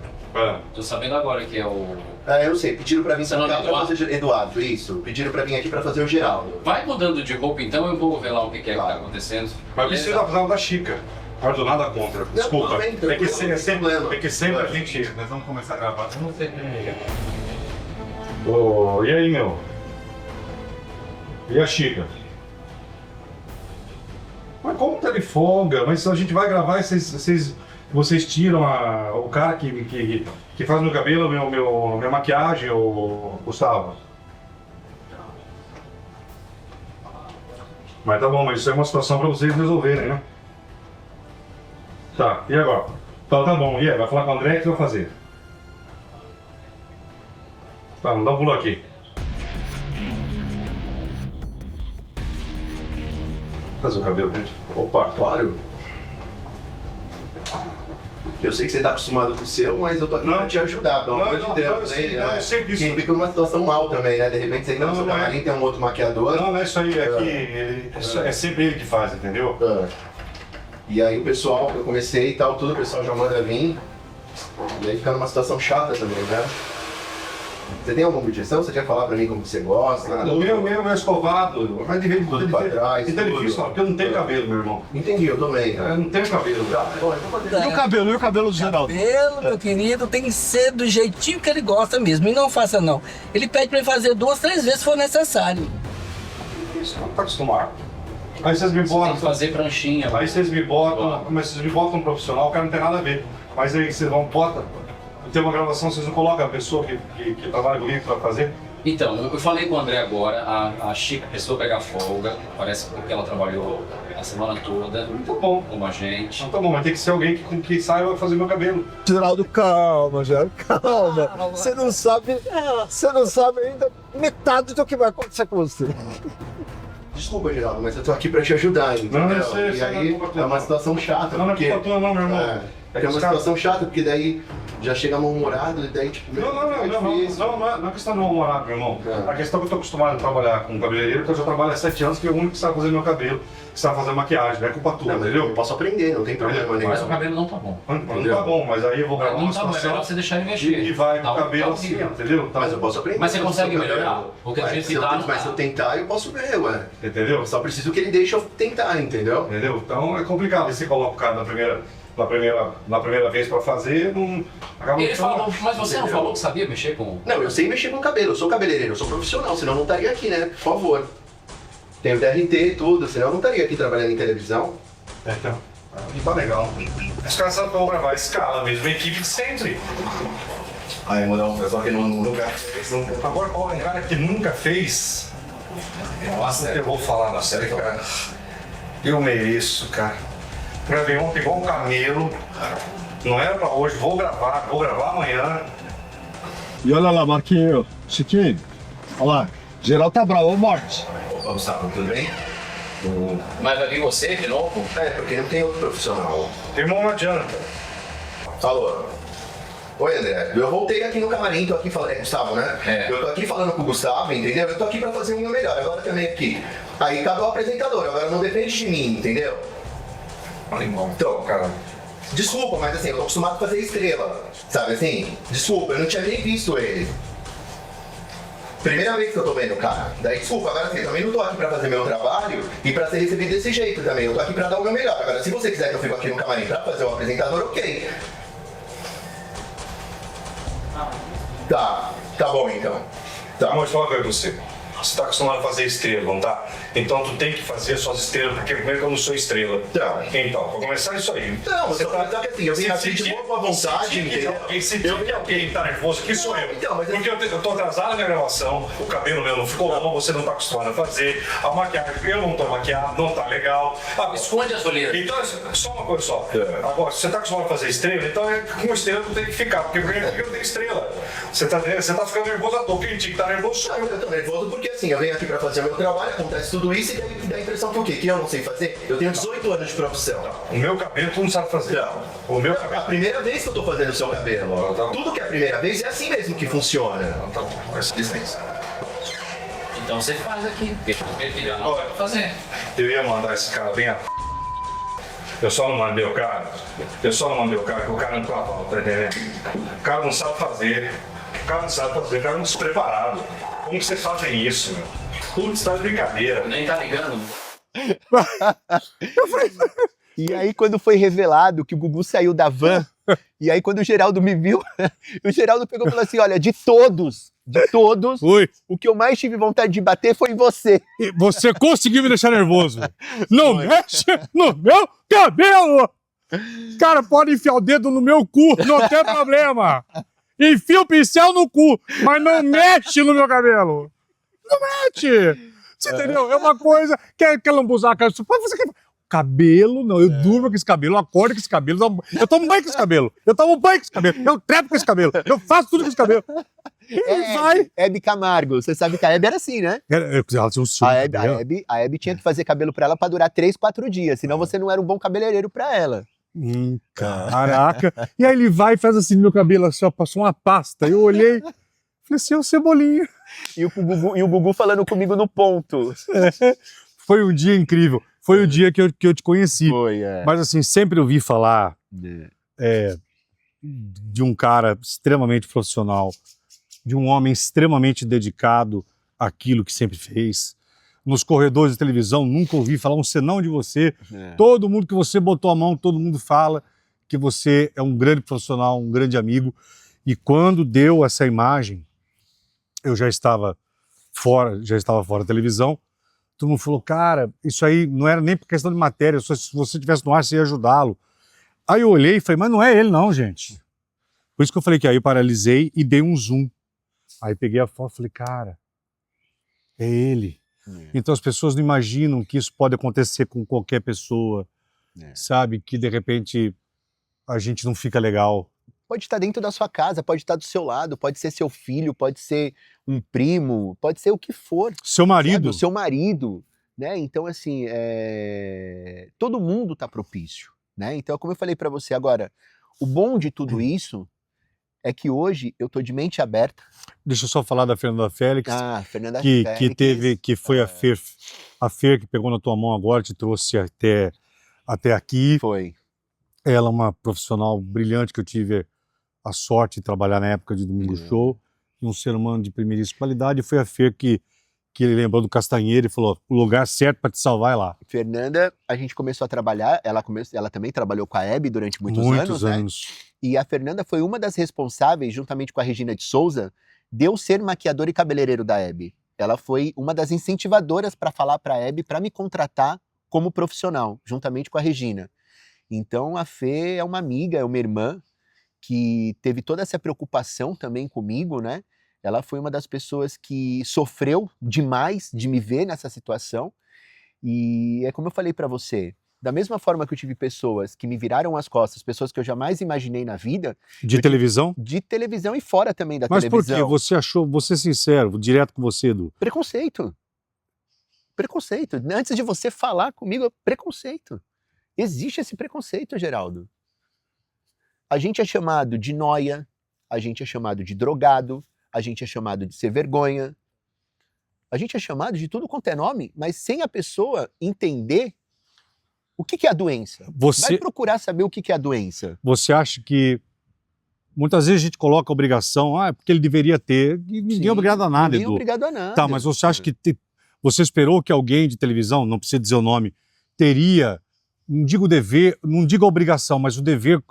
Tô sabendo agora que é o... Eu sei, pediram pra vir pra cá pra fazer... Eduardo, isso. Pediram pra vir aqui pra fazer o Geraldo. Vai mudando de roupa então, eu vou ver lá o que é que tá acontecendo. Mas precisa precisava da Chica. Não nada contra, desculpa. É que sempre a gente... Nós vamos começar a gravar. Eu não sei quem é. E aí, meu? E a Chica? Mas como tá de folga? Mas a gente vai gravar e vocês tiram o cara que faz meu cabelo, minha maquiagem, o Gustavo. Mas tá bom, mas isso é uma situação pra vocês resolverem, né? Tá, e agora? Tá bom, e aí? Vai falar com o André, o que você vai fazer? Tá, vamos dar um pulo aqui. Fazer o cabelo, gente. Opa, claro. Eu sei que você tá acostumado com o seu, mas eu tô aqui pra te ajudar, pelo amor de Deus. Não, sei disso. Quem fica numa situação mal também, né? De repente você entra no seu camarim, tem um outro maquiador. Não é isso aí, é sempre ele que faz, entendeu? E aí o pessoal, eu comecei e tal, tudo, o pessoal já manda vir. E aí fica numa situação chata também, né? Você tem alguma objeção? Você quer falar pra mim como você gosta? O meu é escovado. Mas de vez em quando pra trás. Então é difícil, porque eu não tenho cabelo, meu irmão. Entendi, eu também. Eu não tenho cabelo. E o cabelo do Geraldo? Cabelo, meu querido, tem que ser do jeitinho que ele gosta mesmo. E não faça não. Ele pede pra ele fazer 2, 3 vezes se for necessário. Isso, não tá acostumado. Aí vocês me botam. Tem que fazer pranchinha. Aí vocês me botam, mas vocês me botam um profissional, o cara não tem nada a ver. Mas aí vocês vão, tem uma gravação, vocês não colocam a pessoa que trabalha comigo pra fazer? Então, eu falei com o André agora, a Chica precisou pegar folga, parece que ela trabalhou a semana toda, como a gente. Tá bom, mas tem que ser alguém que saiba fazer meu cabelo. Geraldo, calma, Geraldo, calma. Você não sabe ainda metade do que vai acontecer com você. Desculpa, Geraldo, mas eu tô aqui pra te ajudar, entendeu? Não, eu sei, e aí é uma situação chata. Não, porque... não é culpa tua não, meu irmão. É uma situação chata, porque daí já chega mal-humorado e daí tipo... Não é questão de mal-humorado, meu irmão. A questão é que eu tô acostumado a trabalhar com cabeleireiro, porque eu já trabalho há 7 anos, que é o único que sabe fazer meu cabelo, que sabe fazer maquiagem, não é culpa tua, entendeu? Eu posso aprender, não tem problema nenhum. Mas o cabelo não tá bom. Não tá bom, mas aí eu vou gravar uma situação... É melhor você deixar ele mexer. E vai com o cabelo assim, entendeu? Mas eu posso aprender. Mas você consegue melhorar? Porque a gente Mas se eu tentar, eu posso ver, ué. Entendeu? Eu só preciso que ele deixe eu tentar, entendeu? Entendeu? Então é complicado. E você coloca o cara na primeira vez pra fazer, não... Ele falou, mas você não falou que sabia mexer com... Não, eu sei mexer com cabelo, eu sou cabeleireiro, eu sou profissional, senão eu não estaria aqui, né? Por favor. Tenho DRT e tudo, senão eu não estaria aqui trabalhando em televisão. Então, tá legal. Os caras sabem como gravar escala mesmo, equipe sempre. Aí mudar um pessoal que nunca... Agora, um cara que nunca fez... Nossa, eu vou falar na série, cara. Eu mereço, cara. Gravei ontem igual um camelo. Não era pra hoje, vou gravar amanhã. E olha lá, Marquinho, Chiquinho, olha lá, geral tá bravo, ô Morte. Ô Gustavo, tudo bem? Mas vai vir você de novo? É, porque não tem outro profissional. Irmão, não adianta. Falou. Oi, André. Eu voltei aqui no camarim, tô aqui falando. É Gustavo, né? Eu tô aqui falando com o Gustavo, entendeu? Eu tô aqui pra fazer o meu melhor, agora também aqui. Aí cabe o apresentador, agora não depende de mim, entendeu? Então, cara, desculpa, mas assim, eu tô acostumado a fazer estrela, sabe assim? Desculpa, eu não tinha nem visto ele. Primeira vez que eu tô vendo o cara. Daí, desculpa, agora assim, eu também não tô aqui pra fazer meu trabalho e pra ser recebido desse jeito também. Eu tô aqui pra dar o meu melhor. Agora, se você quiser que eu fique aqui no camarim pra fazer o apresentador, ok. Tá bom então. Tá, mas fala pra você. Você tá acostumado a fazer estrela, não tá? Então tu tem que fazer suas estrelas, porque primeiro que eu não sou estrela. Então, pra começar isso aí. Não, você tá assim, eu venho aqui de boa vontade, entendeu? Se alguém tá nervoso, que sou eu. Porque eu tô atrasado na gravação, o cabelo meu não ficou bom, você não tá acostumado a fazer, a maquiagem, eu não tô maquiado, não tá legal. Esconde as olheiras. Então, só uma coisa só. Agora, se você tá acostumado a fazer estrela, então com estrela tu tem que ficar, porque eu tenho estrela. Você tá ficando nervoso à toa, quem tinha que tá nervoso sou eu. Eu tô nervoso porque assim, eu venho aqui pra fazer o meu trabalho, acontece tudo isso e daí dá a impressão que o quê? Que eu não sei fazer? Eu tenho 18 anos de profissão. O meu cabelo tu não sabe fazer. O meu cabelo. A primeira vez que eu tô fazendo o seu cabelo. Tudo que é a primeira vez é assim mesmo que funciona. Então, com essa licença. Então você faz aqui, deixa eu não vai fazer. Eu ia mandar esse cara bem a... Eu só não mandei o cara. Porque o cara não tá falando, tá entendendo? O cara não sabe fazer. O cara não se preparado. Como que vocês fazem isso, meu? Putz, tá de brincadeira. Nem tá ligando. E aí, quando foi revelado que o Gugu saiu da van, e aí quando o Geraldo me viu, o Geraldo pegou e falou assim, olha, de todos, o que eu mais tive vontade de bater foi em você. Você conseguiu me deixar nervoso. Não mexe no meu cabelo! Cara, pode enfiar o dedo no meu cu, não tem problema. Enfia o pincel no cu, mas não mexe no meu cabelo. Não mexe. Você entendeu? É uma coisa... Quer lambuzar a cara? Você quer... Cabelo, não. Eu durmo com esse cabelo, eu acordo com esse cabelo, eu tomo banho com esse cabelo, eu trepo com esse cabelo, eu faço tudo com esse cabelo. Hebe Camargo, você sabe que a Hebe era assim, né? Ela tinha um ciúme. A Hebe tinha que fazer cabelo pra ela pra durar 3, 4 dias, senão você não era um bom cabeleireiro pra ela. Caraca. E aí ele vai e faz assim no meu cabelo, assim, ó, passou uma pasta. Eu olhei, falei assim, é o Cebolinha. E o Gugu falando comigo no ponto. Foi um dia incrível. Foi o dia que eu te conheci. Mas assim, sempre ouvi falar de um cara extremamente profissional, de um homem extremamente dedicado àquilo que sempre fez. Nos corredores de televisão, nunca ouvi falar um senão de você. Todo mundo que você botou a mão, todo mundo fala que você é um grande profissional, um grande amigo. E quando deu essa imagem, eu já estava fora da televisão. Todo mundo falou, cara, isso aí não era nem por questão de matéria, se você estivesse no ar, você ia ajudá-lo. Aí eu olhei e falei, mas não é ele não, gente. Por isso que eu falei que aí eu paralisei e dei um zoom. Aí peguei a foto e falei, cara, é ele. Então as pessoas não imaginam que isso pode acontecer com qualquer pessoa, sabe? Que de repente a gente não fica legal. Pode estar dentro da sua casa, pode estar do seu lado, pode ser seu filho, pode ser um primo, pode ser o que for. Seu marido. Sabe? Seu marido, né? Então, assim, todo mundo tá propício, né? Então, como eu falei para você agora, o bom de tudo isso é que hoje eu tô de mente aberta. Deixa eu só falar da Fernanda Félix. Fernanda Félix. Que foi a Fer que pegou na tua mão agora, te trouxe até aqui. Foi. Ela é uma profissional brilhante que eu tive a sorte de trabalhar na época de Domingo Show, e um ser humano de primeiríssima qualidade. Foi a Fer que ele lembrou do Castanheira e falou, o lugar certo para te salvar é lá. Fernanda, a gente começou a trabalhar, ela também trabalhou com a Hebe durante muitos anos. Né? E a Fernanda foi uma das responsáveis, juntamente com a Regina de Souza, de eu ser maquiador e cabeleireiro da Hebe. Ela foi uma das incentivadoras para falar para a Hebe, para me contratar como profissional, juntamente com a Regina. Então a Fê é uma amiga, é uma irmã, que teve toda essa preocupação também comigo, né? Ela foi uma das pessoas que sofreu demais de me ver nessa situação. E é como eu falei para você, da mesma forma que eu tive pessoas que me viraram as costas, pessoas que eu jamais imaginei na vida. De televisão? De televisão e fora também da televisão. Mas por que você achou, vou ser sincero, direto com você, Edu? Preconceito. Antes de você falar comigo, preconceito. Existe esse preconceito, Geraldo. A gente é chamado de nóia, a gente é chamado de drogado, a gente é chamado de ser vergonha, a gente é chamado de tudo quanto é nome, mas sem a pessoa entender o que é a doença. Vai procurar saber o que é a doença. Você acha que muitas vezes a gente coloca a obrigação, porque ele deveria ter, e ninguém é obrigado a nada, Edu. Ninguém é obrigado a nada. Tá, mas você acha que você esperou que alguém de televisão, não precisa dizer o nome, teria, não digo dever, não digo obrigação, mas o dever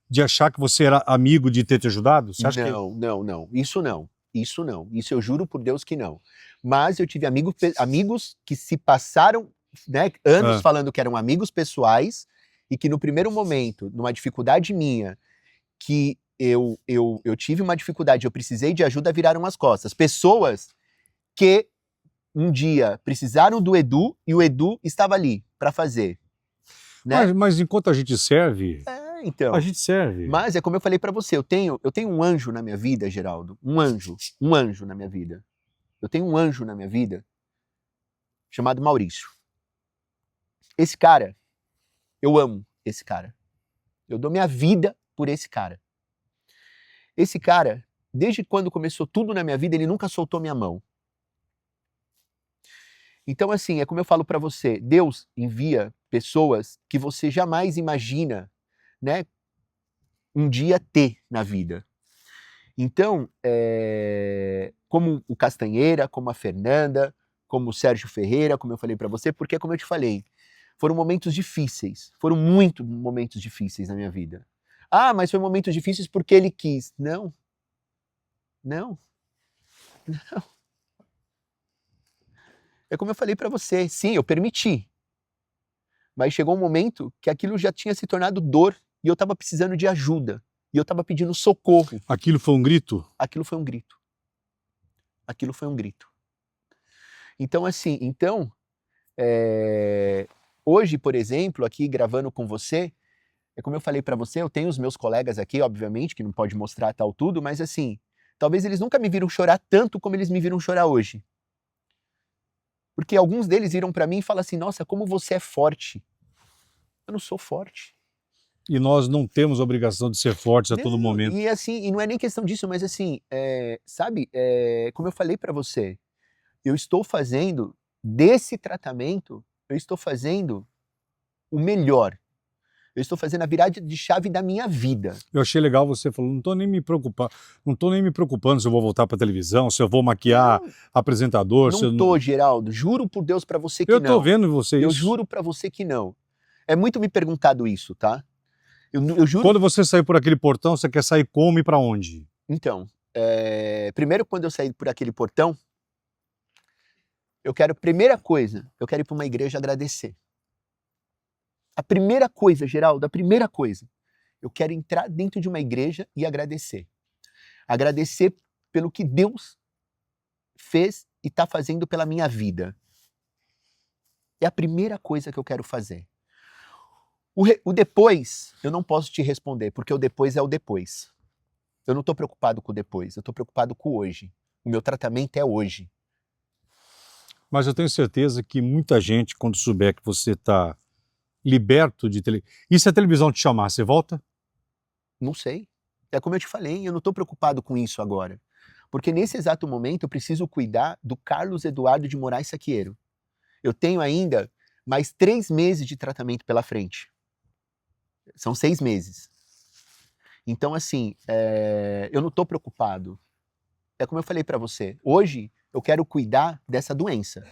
de achar que você era amigo de ter te ajudado? Você acha não, isso não. Isso não. Isso eu juro por Deus que não. Mas eu tive amigos que se passaram, né, anos falando que eram amigos pessoais e que no primeiro momento, numa dificuldade minha, que eu tive uma dificuldade, eu precisei de ajuda, viraram as costas. Pessoas que um dia precisaram do Edu e o Edu estava ali para fazer. Né? Mas enquanto a gente serve, então, a gente serve. Mas é como eu falei para você, eu tenho um anjo na minha vida, Geraldo. Um anjo na minha vida. Eu tenho um anjo na minha vida chamado Maurício. Esse cara, eu amo esse cara. Eu dou minha vida por esse cara. Esse cara, desde quando começou tudo na minha vida, ele nunca soltou minha mão. Então, assim, é como eu falo para você, Deus envia pessoas que você jamais imagina, né, um dia ter na vida. Então, como o Castanheira, como a Fernanda, como o Sérgio Ferreira, como eu falei para você, porque, como eu te falei, foram momentos difíceis, foram muitos momentos difíceis na minha vida. Ah, mas foi momentos difíceis porque ele quis. Não. É como eu falei para você, sim, eu permiti. Mas chegou um momento que aquilo já tinha se tornado dor e eu estava precisando de ajuda. E eu estava pedindo socorro. Aquilo foi um grito? Aquilo foi um grito. Aquilo foi um grito. Então, assim, hoje, por exemplo, aqui gravando com você, é como eu falei para você, eu tenho os meus colegas aqui, obviamente, que não pode mostrar tal tudo, mas assim, talvez eles nunca me viram chorar tanto como eles me viram chorar hoje. Porque alguns deles viram para mim e falam assim, nossa, como você é forte. Eu não sou forte. E nós não temos obrigação de ser fortes a todo momento. E assim, e não é nem questão disso, mas assim, sabe, como eu falei para você, eu estou fazendo desse tratamento, eu estou fazendo o melhor. Eu estou fazendo a virada de chave da minha vida. Eu achei legal você falando, não estou nem me preocupando se eu vou voltar para televisão, se eu vou maquiar apresentador. Não estou, Geraldo, juro por Deus para você que não. Eu não. estou vendo você isso. Eu juro para você que não. É muito me perguntado isso, tá? Eu juro. Quando você sair por aquele portão, você quer sair como e para onde? Então, primeiro quando eu sair por aquele portão, primeira coisa, eu quero ir para uma igreja agradecer. A primeira coisa, Geraldo, a primeira coisa, eu quero entrar dentro de uma igreja e agradecer. Agradecer pelo que Deus fez e está fazendo pela minha vida. É a primeira coisa que eu quero fazer. O depois, eu não posso te responder, porque o depois é o depois. Eu não estou preocupado com o depois, eu estou preocupado com o hoje. O meu tratamento é hoje. Mas eu tenho certeza que muita gente, quando souber que você está liberto de televisão... E se a televisão te chamar, você volta? Não sei. É como eu te falei, eu não estou preocupado com isso agora. Porque nesse exato momento eu preciso cuidar do Carlos Eduardo de Moraes Saquiero. Eu tenho ainda mais 3 meses de tratamento pela frente. São 6 meses. Então, assim, eu não estou preocupado. É como eu falei para você. Hoje eu quero cuidar dessa doença.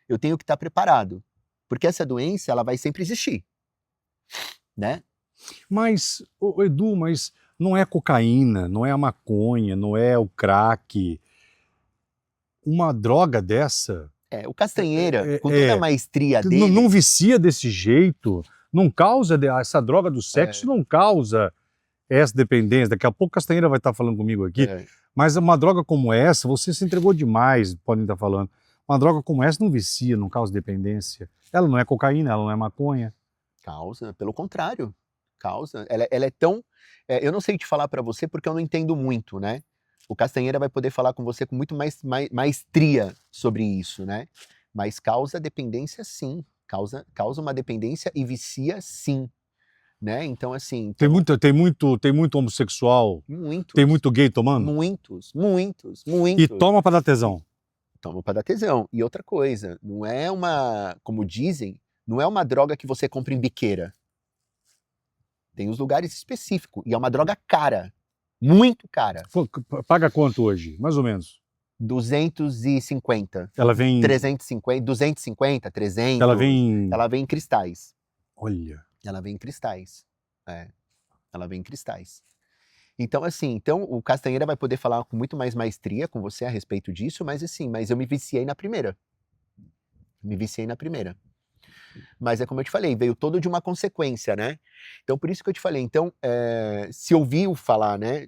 Eu tenho que estar preparado. Porque essa doença, ela vai sempre existir, né? Mas, Edu, não é cocaína, não é a maconha, não é o crack. Uma droga dessa... O Castanheira, com toda a maestria dele... Não vicia desse jeito, não causa... Essa droga do sexo não causa essa dependência. Daqui a pouco Castanheira vai estar falando comigo aqui. Mas uma droga como essa, você se entregou demais, podem estar falando. Uma droga como essa não vicia, não causa dependência. Ela não é cocaína, ela não é maconha. Causa, pelo contrário. Causa. Ela é tão... eu não sei te falar para você porque eu não entendo muito, né? O Castanheira vai poder falar com você com muito mais maestria sobre isso, né? Mas causa dependência, sim. Causa uma dependência e vicia, sim. Né? Então, assim... Tem muito homossexual? Muitos. Tem muito gay tomando? Muitos. E toma para dar tesão? Toma para dar tesão. E outra coisa, não é uma, como dizem, não é uma droga que você compra em biqueira. Tem os lugares específicos. E é uma droga cara. Muito cara. Paga quanto hoje, mais ou menos? 250. Ela vem... 350, 250, 300. Ela vem... Ela vem em cristais. Olha. Ela vem em cristais. Ela vem em cristais. Então, assim, o Castanheira vai poder falar com muito mais maestria com você a respeito disso, mas assim, mas eu me viciei na primeira. Mas é como eu te falei, veio todo de uma consequência, né? Então, por isso que eu te falei. Então, se ouviu falar, né?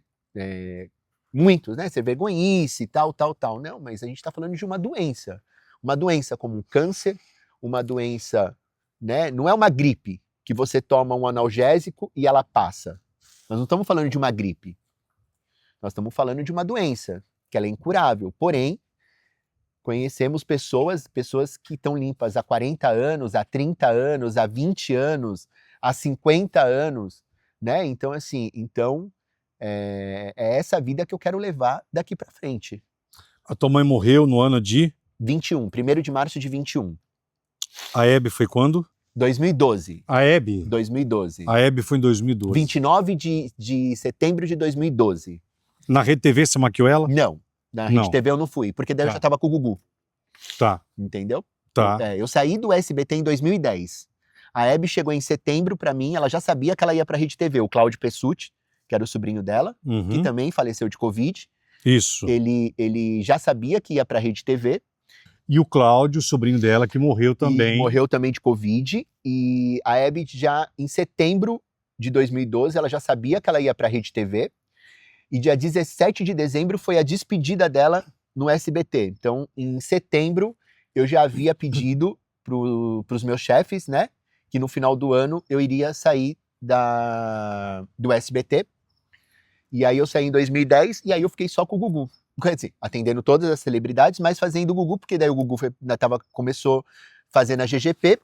Muitos, né? Ser vergonhice, tal. Não, mas a gente tá falando de uma doença. Uma doença como um câncer, uma doença, né? Não é uma gripe que você toma um analgésico e ela passa. Nós não estamos falando de uma gripe. Nós estamos falando de uma doença, que ela é incurável. Porém, conhecemos pessoas que estão limpas há 40 anos, há 30 anos, há 20 anos, há 50 anos, né? Então, assim, é essa vida que eu quero levar daqui para frente. A tua mãe morreu no ano de? 21, 1º de março de 21. A Hebe foi quando? 2012. A Hebe? 2012. A Hebe foi em 2012. 29 de setembro de 2012. Na Rede TV você maquiou ela? Não. Na Rede TV eu não fui, porque daí eu já tava com o Gugu. Tá. Entendeu? Tá. Eu saí do SBT em 2010. A Hebe chegou em setembro pra mim, ela já sabia que ela ia pra Rede TV. O Cláudio Pessutti, que era o sobrinho dela, que também faleceu de Covid. Isso. Ele já sabia que ia pra Rede TV. E o Cláudio, sobrinho dela, que morreu também. Morreu também de Covid. E a Hebe já, em setembro de 2012, ela já sabia que ela ia pra Rede TV. E dia 17 de dezembro foi a despedida dela no SBT. Então, em setembro, eu já havia pedido pros meus chefes, né? Que no final do ano eu iria sair do SBT. E aí eu saí em 2010 e aí eu fiquei só com o Gugu. Quer dizer, atendendo todas as celebridades, mas fazendo o Gugu, porque daí o Gugu começou fazendo a GGP.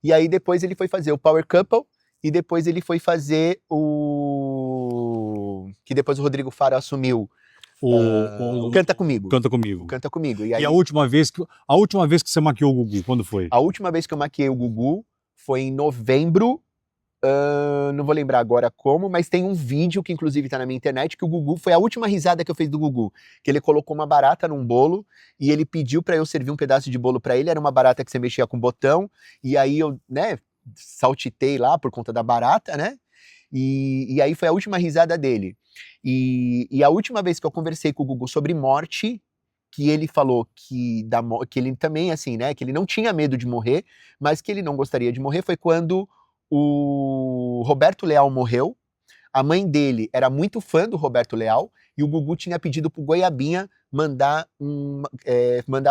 E aí depois ele foi fazer o Power Couple. E depois ele foi fazer que depois o Rodrigo Faro assumiu. O Canta Comigo. Canta Comigo. Canta Comigo. E, aí, a última vez que você maquiou o Gugu, quando foi? A última vez que eu maquiei o Gugu foi em novembro. Não vou lembrar agora como, mas tem um vídeo que inclusive tá na minha internet, que o Gugu, foi a última risada que eu fiz do Gugu, que ele colocou uma barata num bolo e ele pediu pra eu servir um pedaço de bolo pra ele, era uma barata que você mexia com o botão, e aí eu, né, saltitei lá por conta da barata, né, e aí foi a última risada dele. E a última vez que eu conversei com o Gugu sobre morte, que ele falou que ele também, assim, né, que ele não tinha medo de morrer, mas que ele não gostaria de morrer, foi quando o Roberto Leal morreu. A mãe dele era muito fã do Roberto Leal e o Gugu tinha pedido pro Goiabinha mandar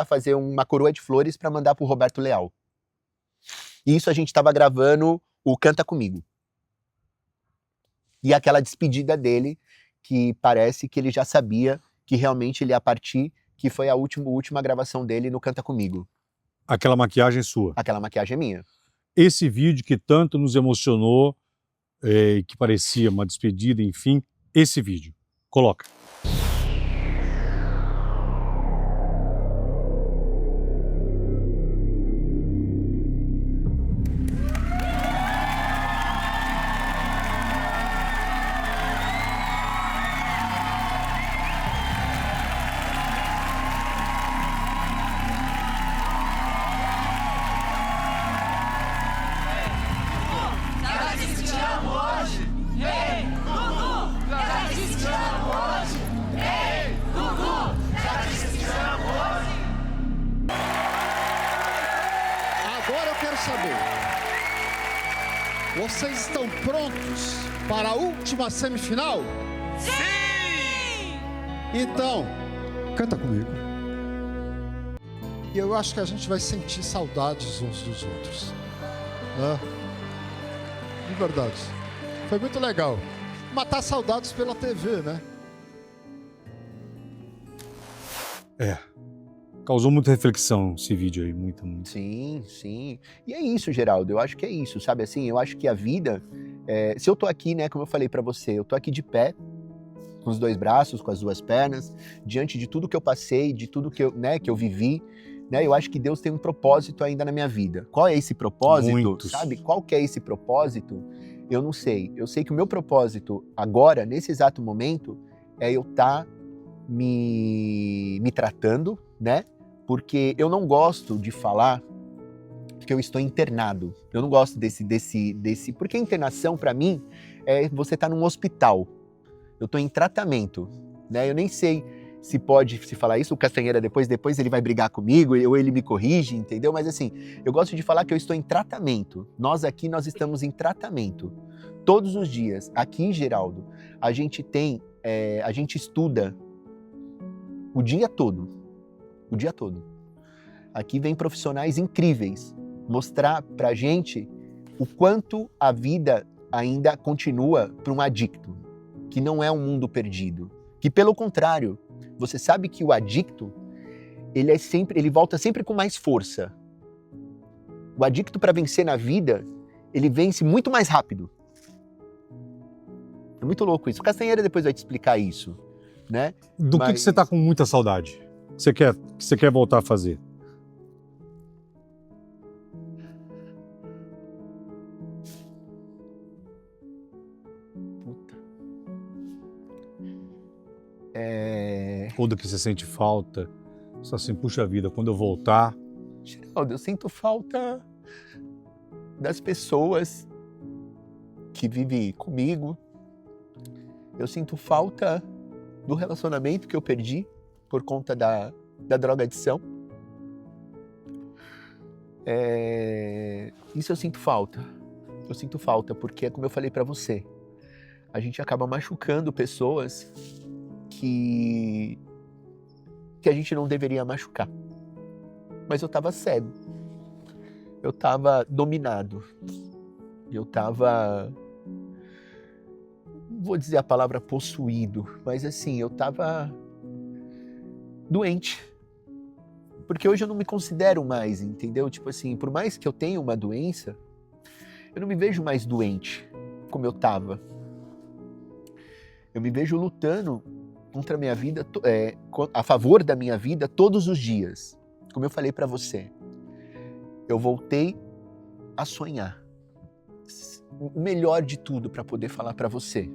fazer uma coroa de flores para mandar pro Roberto Leal. E isso a gente estava gravando o Canta Comigo. E aquela despedida dele, que parece que ele já sabia que realmente ele ia partir, que foi a última gravação dele no Canta Comigo. Aquela maquiagem sua? Aquela maquiagem é minha. Esse vídeo que tanto nos emocionou, que parecia uma despedida, enfim, esse vídeo. Coloca. Vocês estão prontos para a última semifinal? Sim! Então, canta comigo. E eu acho que a gente vai sentir saudades uns dos outros, né? De verdade. Foi muito legal. Matar saudades pela TV, né? Causou muita reflexão esse vídeo aí, muito. Sim, sim. E é isso, Geraldo, eu acho que é isso, sabe assim? Eu acho que a vida, se eu tô aqui, né, como eu falei pra você, eu tô aqui de pé, com os dois braços, com as duas pernas, diante de tudo que eu passei, de tudo que eu vivi, né, eu acho que Deus tem um propósito ainda na minha vida. Qual é esse propósito? Muitos. Sabe? Qual que é esse propósito? Eu não sei. Eu sei que o meu propósito agora, nesse exato momento, é eu estar me tratando, né? Porque eu não gosto de falar que eu estou internado. Eu não gosto desse... Porque a internação, para mim, é você estar num hospital, Eu estou em tratamento, né? Eu nem sei se pode se falar isso, o Castanheira depois ele vai brigar comigo, ou ele me corrige, entendeu? Mas assim, eu gosto de falar que eu estou em tratamento. Nós estamos em tratamento. Todos os dias, aqui, Geraldo, a gente estuda o dia todo. O dia todo. Aqui vem profissionais incríveis mostrar pra gente o quanto a vida ainda continua para um adicto, que não é um mundo perdido, que pelo contrário, você sabe que o adicto, ele volta sempre com mais força. O adicto, para vencer na vida, ele vence muito mais rápido. É muito louco isso. O Castanheira depois vai te explicar isso, né? Do que você tá com muita saudade? Que você quer voltar a fazer? Ou do que você sente falta? Só assim, puxa vida, quando eu voltar... Geraldo, eu sinto falta das pessoas que vivem comigo. Eu sinto falta do relacionamento que eu perdi por conta da drogadição. Isso eu sinto falta. Eu sinto falta porque, como eu falei pra você, a gente acaba machucando pessoas que a gente não deveria machucar. Mas eu tava cego. Eu tava dominado. Eu tava... Não vou dizer a palavra possuído, mas assim, eu tava doente. Porque hoje eu não me considero mais, entendeu? Tipo assim, por mais que eu tenha uma doença, eu não me vejo mais doente como eu tava. Eu me vejo lutando contra a minha vida, a favor da minha vida todos os dias. Como eu falei pra você, eu voltei a sonhar. O melhor de tudo para poder falar pra você.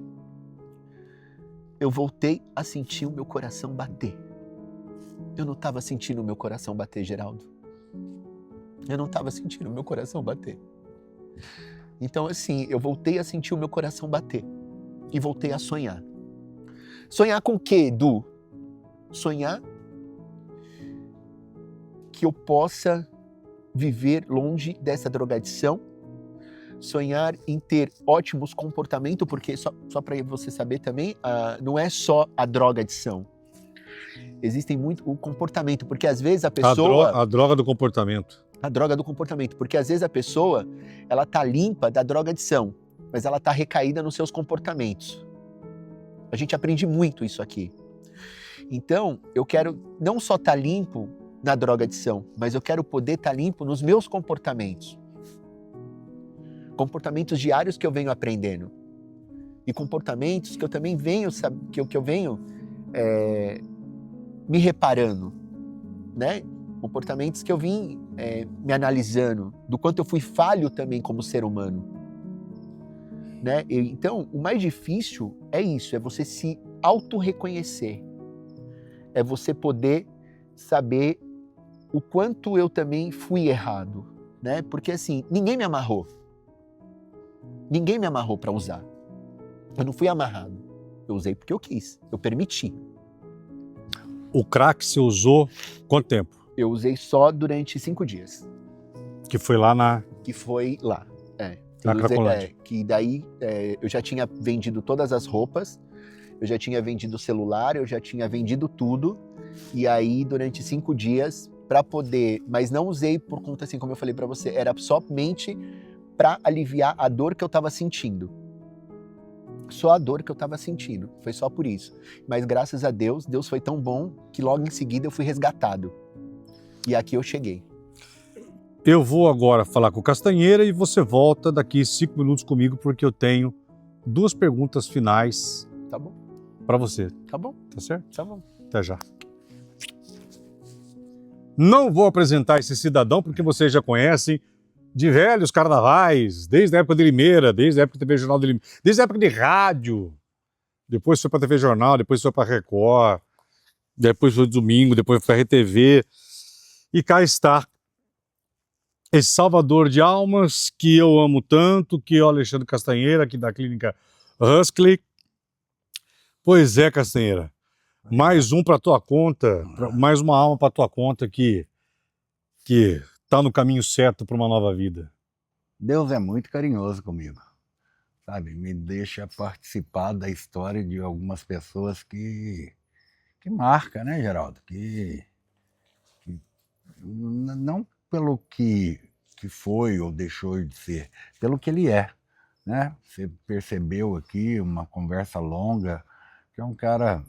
Eu voltei a sentir o meu coração bater. Eu não estava sentindo o meu coração bater, Geraldo. Eu não estava sentindo o meu coração bater. Então, assim, eu voltei a sentir o meu coração bater. E voltei a sonhar. Sonhar com o quê, Edu? Sonhar que eu possa viver longe dessa drogadição. Sonhar em ter ótimos comportamentos, porque só para você saber também, não é só a drogadição. Existem muito o comportamento, porque às vezes a pessoa... A droga do comportamento. A droga do comportamento, porque às vezes a pessoa, ela tá limpa da drogadição, mas ela tá recaída nos seus comportamentos. A gente aprende muito isso aqui. Então, eu quero não só estar limpo na drogadição, mas eu quero poder estar limpo nos meus comportamentos. Comportamentos diários que eu venho aprendendo. E comportamentos que eu também venho, que eu venho me reparando, né? Comportamentos que eu vim me analisando, do quanto eu fui falho também como ser humano. Né? Então, o mais difícil é isso, é você se auto-reconhecer. É você poder saber o quanto eu também fui errado, né? Porque assim, ninguém me amarrou. Ninguém me amarrou para usar. Eu não fui amarrado. Eu usei porque eu quis, eu permiti. O crack você usou quanto tempo? Eu usei só durante 5 dias. Que foi lá na... Que foi lá, Na Cracolândia. Que daí eu já tinha vendido todas as roupas, eu já tinha vendido o celular, eu já tinha vendido tudo. E aí, durante 5 dias, para poder... Mas não usei por conta, assim, como eu falei para você, era somente para aliviar a dor que eu estava sentindo. Só a dor que eu estava sentindo, foi só por isso. Mas graças a Deus, Deus foi tão bom que logo em seguida eu fui resgatado. E aqui eu cheguei. Eu vou agora falar com o Castanheira e você volta daqui 5 minutos comigo, porque eu tenho 2 perguntas finais. Tá bom. Para você. Tá bom. Tá certo? Tá bom. Até já. Não vou apresentar esse cidadão, porque vocês já conhecem, de velhos carnavais, desde a época de Limeira, desde a época da TV Jornal de Limeira, desde a época de rádio. Depois foi para a TV Jornal, depois foi para a Record, depois foi Domingo, depois foi para a RTV. E cá está esse salvador de almas que eu amo tanto, que é o Alexandre Castanheira, aqui da Clínica Huxley. Pois é, Castanheira. Mais um para tua conta, mais uma alma para tua conta que tá no caminho certo para uma nova vida. Deus é muito carinhoso comigo, sabe? Me deixa participar da história de algumas pessoas que marca, né, Geraldo? Que não pelo que foi ou deixou de ser, pelo que ele é, né? Você percebeu aqui uma conversa longa, que é um cara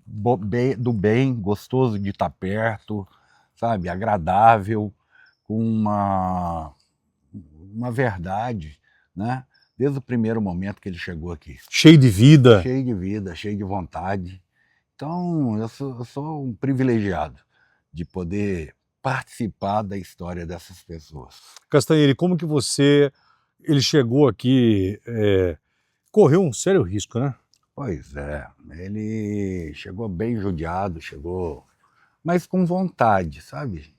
do bem, gostoso de estar perto, sabe? Agradável, com uma verdade, né? Desde o primeiro momento que ele chegou aqui. Cheio de vida. Cheio de vida, cheio de vontade. Então, eu sou um privilegiado de poder participar da história dessas pessoas. Castanheira, e como que ele chegou aqui, correu um sério risco, né? Pois é, ele chegou bem judiado, mas com vontade, sabe?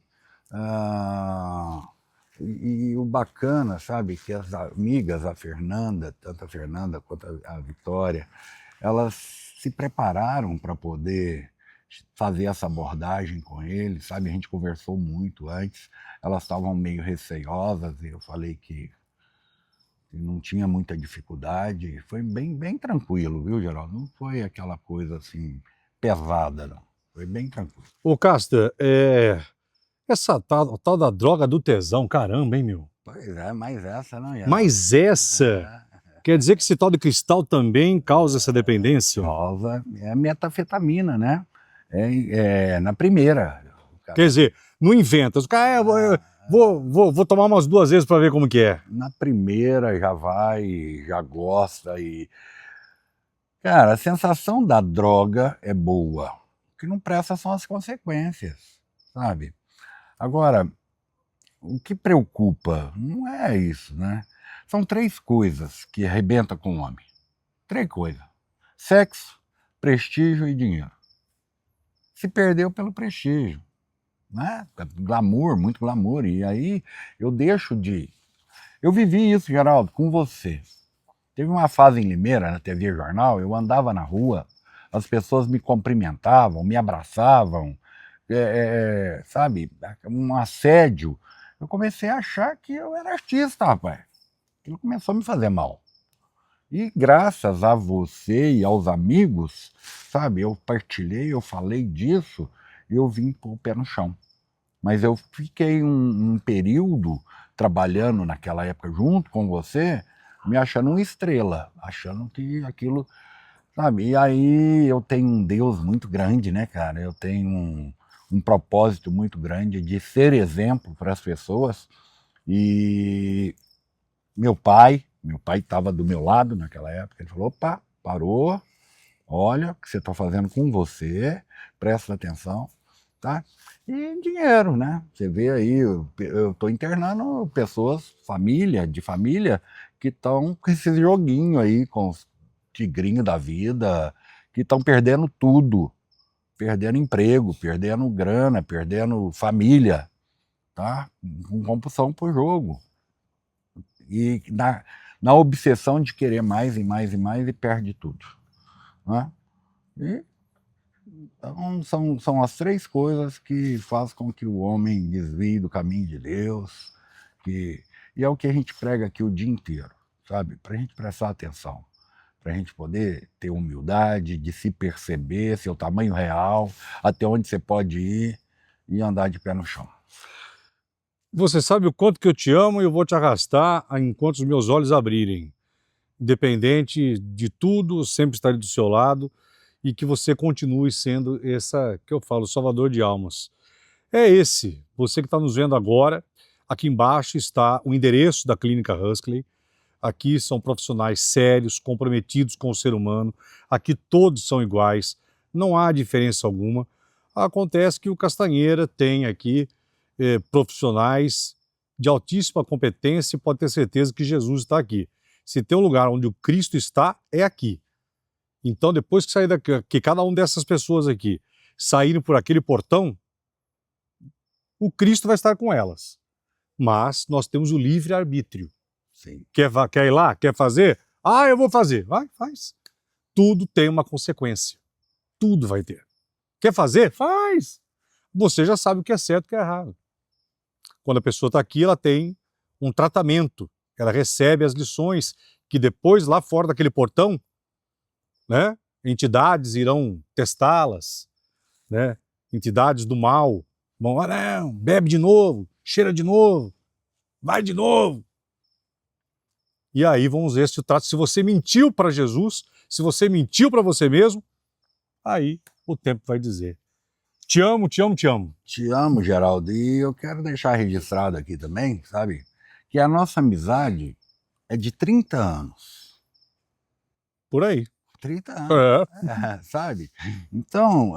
E o bacana, sabe, que as amigas, a Fernanda, tanto a Fernanda quanto a Vitória, elas se prepararam para poder fazer essa abordagem com ele, sabe? A gente conversou muito antes, elas estavam meio receosas e eu falei que não tinha muita dificuldade, foi bem tranquilo, viu, Geraldo? Não foi aquela coisa assim pesada, não. Foi bem tranquilo. Ô, Casta, essa tal da droga do tesão, caramba, hein, meu? Pois é, mais essa, não, Geraldo? Mas essa? Quer dizer que esse tal de cristal também causa essa dependência? Causa, é metafetamina, né? Na primeira. Quer dizer, não inventa. Os caras, vou tomar umas 2 vezes para ver como que é. Na primeira já vai, já gosta e... Cara, a sensação da droga é boa. O que não presta são as consequências, sabe? Agora, o que preocupa não é isso, né? São 3 coisas que arrebentam com o homem. 3 coisas. Sexo, prestígio e dinheiro. Se perdeu pelo prestígio, né? Glamour, muito glamour. E aí eu deixo de... Eu vivi isso, Geraldo, com você. Teve uma fase em Limeira, na TV Jornal, eu andava na rua, as pessoas me cumprimentavam, me abraçavam, sabe, um assédio. Eu comecei a achar que eu era artista, rapaz. Aquilo começou a me fazer mal. E graças a você e aos amigos, sabe, eu partilhei, eu falei disso, eu vim pôr o pé no chão. Mas eu fiquei um período trabalhando naquela época junto com você, me achando uma estrela, achando que aquilo, sabe? E aí eu tenho um Deus muito grande, né, cara? Eu tenho um propósito muito grande de ser exemplo para as pessoas. E meu pai estava do meu lado naquela época, ele falou, opa, parou, olha o que você está fazendo com você, presta atenção, tá? E dinheiro, né? Você vê aí, eu estou internando pessoas, de família, que estão com esse joguinho aí, com os tigrinhos da vida, que estão perdendo tudo, perdendo emprego, perdendo grana, perdendo família, tá? Com compulsão por jogo. E na obsessão de querer mais e mais e mais e perde tudo, né? E então, são as 3 coisas que fazem com que o homem desvie do caminho de Deus, e é o que a gente prega aqui o dia inteiro, sabe? Para a gente prestar atenção, para a gente poder ter humildade, de se perceber, seu tamanho real, até onde você pode ir e andar de pé no chão. Você sabe o quanto que eu te amo e eu vou te arrastar enquanto os meus olhos abrirem. Independente de tudo, sempre estarei do seu lado e que você continue sendo essa, que eu falo, salvador de almas. É esse, você que está nos vendo agora, aqui embaixo está o endereço da Clínica Huxley. Aqui são profissionais sérios, comprometidos com o ser humano. Aqui todos são iguais, não há diferença alguma. Acontece que o Castanheira tem aqui profissionais de altíssima competência e pode ter certeza que Jesus está aqui. Se tem um lugar onde o Cristo está, é aqui. Então, depois que sair daqui, que cada um dessas pessoas aqui saírem por aquele portão, o Cristo vai estar com elas. Mas nós temos o livre-arbítrio. Quer ir lá? Quer fazer? Ah, eu vou fazer. Vai, faz. Tudo tem uma consequência. Tudo vai ter. Quer fazer? Faz. Você já sabe o que é certo e o que é errado. Quando a pessoa está aqui, ela tem um tratamento. Ela recebe as lições que depois, lá fora daquele portão, né, entidades irão testá-las, né? Entidades do mal vão, não, bebe de novo, cheira de novo, vai de novo. E aí vamos ver se o trato, se você mentiu para Jesus, se você mentiu para você mesmo, aí o tempo vai dizer. Te amo, te amo, te amo. Te amo, Geraldo, e eu quero deixar registrado aqui também, sabe, que a nossa amizade é de 30 anos. Por aí. 30 anos, sabe? Então,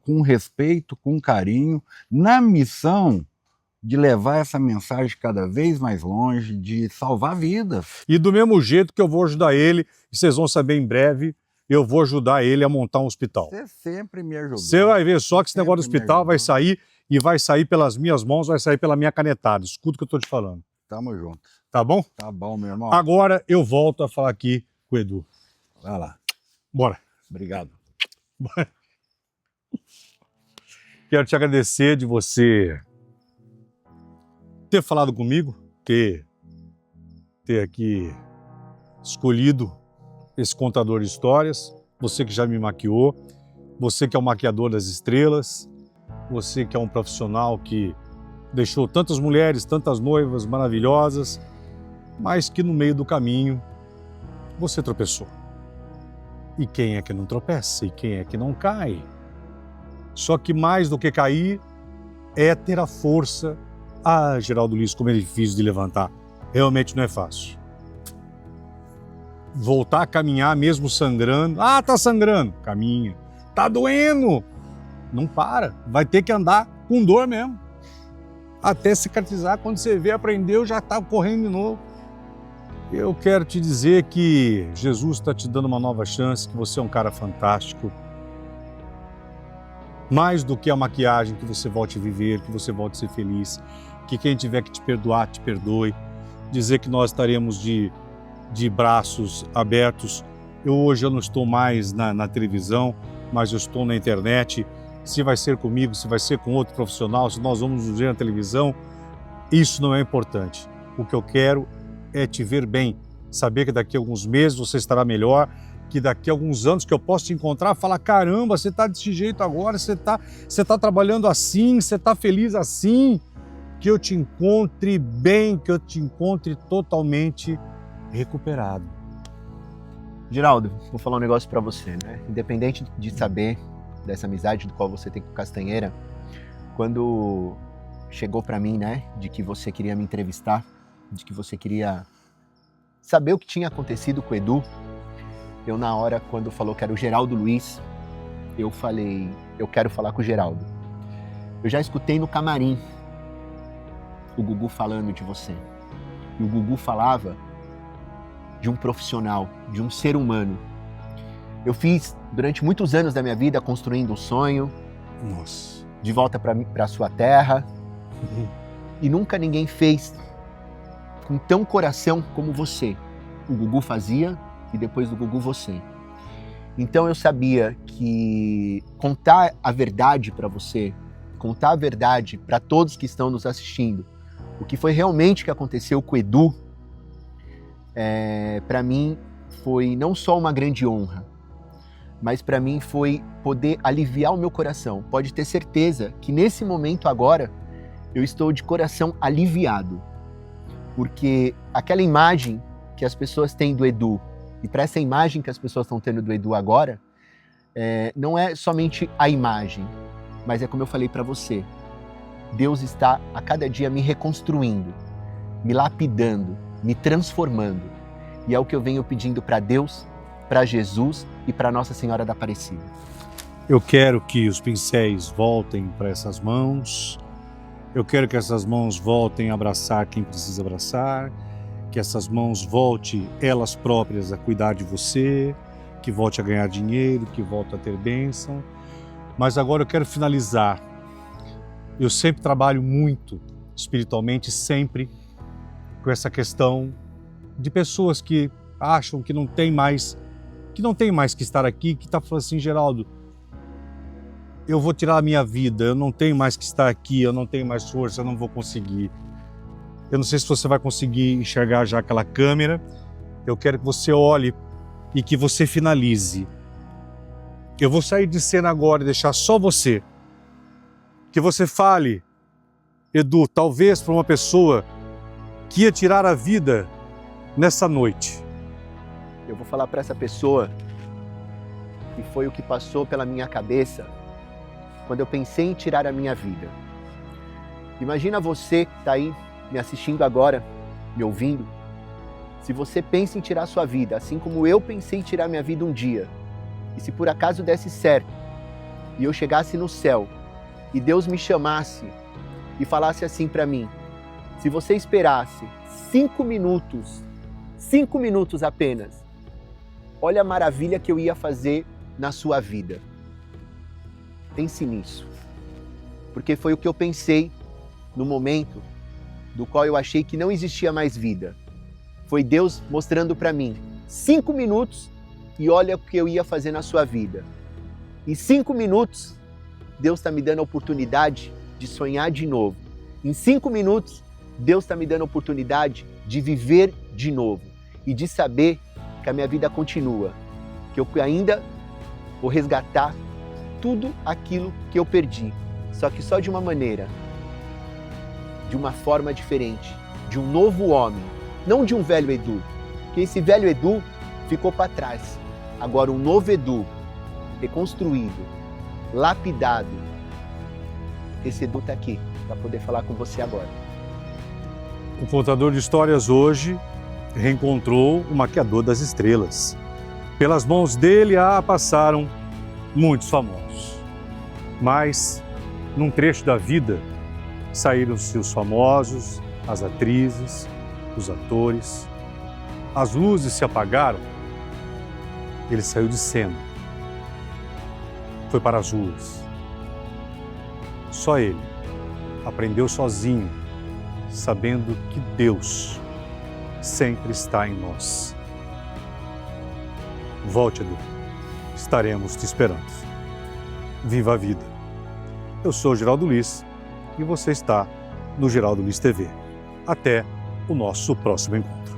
com respeito, com carinho, na missão de levar essa mensagem cada vez mais longe, de salvar vidas. E do mesmo jeito que eu vou ajudar ele, e vocês vão saber em breve, eu vou ajudar ele a montar um hospital. Você sempre me ajudou. Você vai ver só que esse negócio do hospital vai sair, e vai sair pelas minhas mãos, vai sair pela minha canetada. Escuta o que eu tô te falando. Tamo junto. Tá bom? Tá bom, meu irmão. Agora eu volto a falar aqui com o Edu. Vai lá. Bora. Obrigado. Quero te agradecer de você ter falado comigo, ter aqui escolhido esse contador de histórias, você que já me maquiou, você que é o maquiador das estrelas, você que é um profissional que deixou tantas mulheres, tantas noivas maravilhosas, mas que no meio do caminho você tropeçou. E quem é que não tropeça? E quem é que não cai? Só que mais do que cair é ter a força. Ah, Geraldo Luiz, como é difícil de levantar. Realmente não é fácil. Voltar a caminhar mesmo sangrando. Ah, tá sangrando. Caminha. Tá doendo. Não para. Vai ter que andar com dor mesmo. Até cicatrizar. Quando você vê, aprendeu, já tá correndo de novo. Eu quero te dizer que Jesus está te dando uma nova chance, que você é um cara fantástico. Mais do que a maquiagem, que você volte a viver, que você volte a ser feliz, que quem tiver que te perdoar, te perdoe. Dizer que nós estaremos de braços abertos. Hoje eu não estou mais na televisão, mas eu estou na internet. Se vai ser comigo, se vai ser com outro profissional, se nós vamos nos ver na televisão, isso não é importante. O que eu quero é te ver bem, saber que daqui a alguns meses você estará melhor, que daqui a alguns anos que eu posso te encontrar, falar, caramba, você está desse jeito agora, você tá trabalhando assim, você está feliz assim, que eu te encontre bem, que eu te encontre totalmente recuperado. Geraldo, vou falar um negócio pra você, né? Independente de saber dessa amizade do qual você tem com o Castanheira, quando chegou pra mim, né, de que você queria me entrevistar, de que você queria saber o que tinha acontecido com o Edu, eu na hora, quando falou que era o Geraldo Luiz, eu falei, eu quero falar com o Geraldo. Eu já escutei no camarim o Gugu falando de você. E o Gugu falava de um profissional, de um ser humano. Eu fiz, durante muitos anos da minha vida, construindo um sonho. Nossa. De volta para sua terra. E nunca ninguém fez com tão coração como você. O Gugu fazia e depois do Gugu você. Então eu sabia que contar a verdade para você, contar a verdade para todos que estão nos assistindo, o que foi realmente que aconteceu com o Edu, para mim foi não só uma grande honra, mas para mim foi poder aliviar o meu coração. Pode ter certeza que nesse momento agora eu estou de coração aliviado, porque aquela imagem que as pessoas têm do Edu, e para essa imagem que as pessoas estão tendo do Edu agora, não é somente a imagem, mas é como eu falei para você, Deus está a cada dia me reconstruindo, me lapidando, me transformando. E é o que eu venho pedindo para Deus, para Jesus e para Nossa Senhora da Aparecida. Eu quero que os pincéis voltem para essas mãos. Eu quero que essas mãos voltem a abraçar quem precisa abraçar, que essas mãos voltem elas próprias a cuidar de você, que volte a ganhar dinheiro, que volte a ter bênção. Mas agora eu quero finalizar. Eu sempre trabalho muito espiritualmente, sempre com essa questão de pessoas que acham que não tem mais que estar aqui, que está falando assim, Geraldo, eu vou tirar a minha vida, eu não tenho mais que estar aqui, eu não tenho mais força, eu não vou conseguir. Eu não sei se você vai conseguir enxergar já aquela câmera. Eu quero que você olhe e que você finalize. Eu vou sair de cena agora e deixar só você. Que você fale, Edu, talvez para uma pessoa que ia tirar a vida nessa noite. Eu vou falar para essa pessoa que foi o que passou pela minha cabeça quando eu pensei em tirar a minha vida. Imagina você que está aí me assistindo agora, me ouvindo. Se você pensa em tirar a sua vida, assim como eu pensei em tirar minha vida um dia, e se por acaso desse certo, e eu chegasse no céu, e Deus me chamasse e falasse assim para mim, se você esperasse 5 minutos apenas, olha a maravilha que eu ia fazer na sua vida. Pense nisso, porque foi o que eu pensei no momento do qual eu achei que não existia mais vida. Foi Deus mostrando para mim 5 minutos e olha o que eu ia fazer na sua vida. Em 5 minutos, Deus está me dando a oportunidade de sonhar de novo. Em 5 minutos, Deus está me dando a oportunidade de viver de novo e de saber que a minha vida continua, que eu ainda vou resgatar tudo aquilo que eu perdi, só que só de uma maneira, de uma forma diferente, de um novo homem, não de um velho Edu, porque esse velho Edu ficou para trás. Agora um novo Edu, reconstruído, lapidado. Esse Edu está aqui para poder falar com você agora. O contador de histórias hoje reencontrou o maquiador das estrelas. Pelas mãos dele passaram muitos famosos. Mas, num trecho da vida, saíram-se os famosos, as atrizes, os atores. As luzes se apagaram. Ele saiu de cena. Foi para as ruas. Só ele aprendeu sozinho, sabendo que Deus sempre está em nós. Volte, Edu. Estaremos te esperando. Viva a vida. Eu sou Geraldo Luiz e você está no Geraldo Luiz TV. Até o nosso próximo encontro.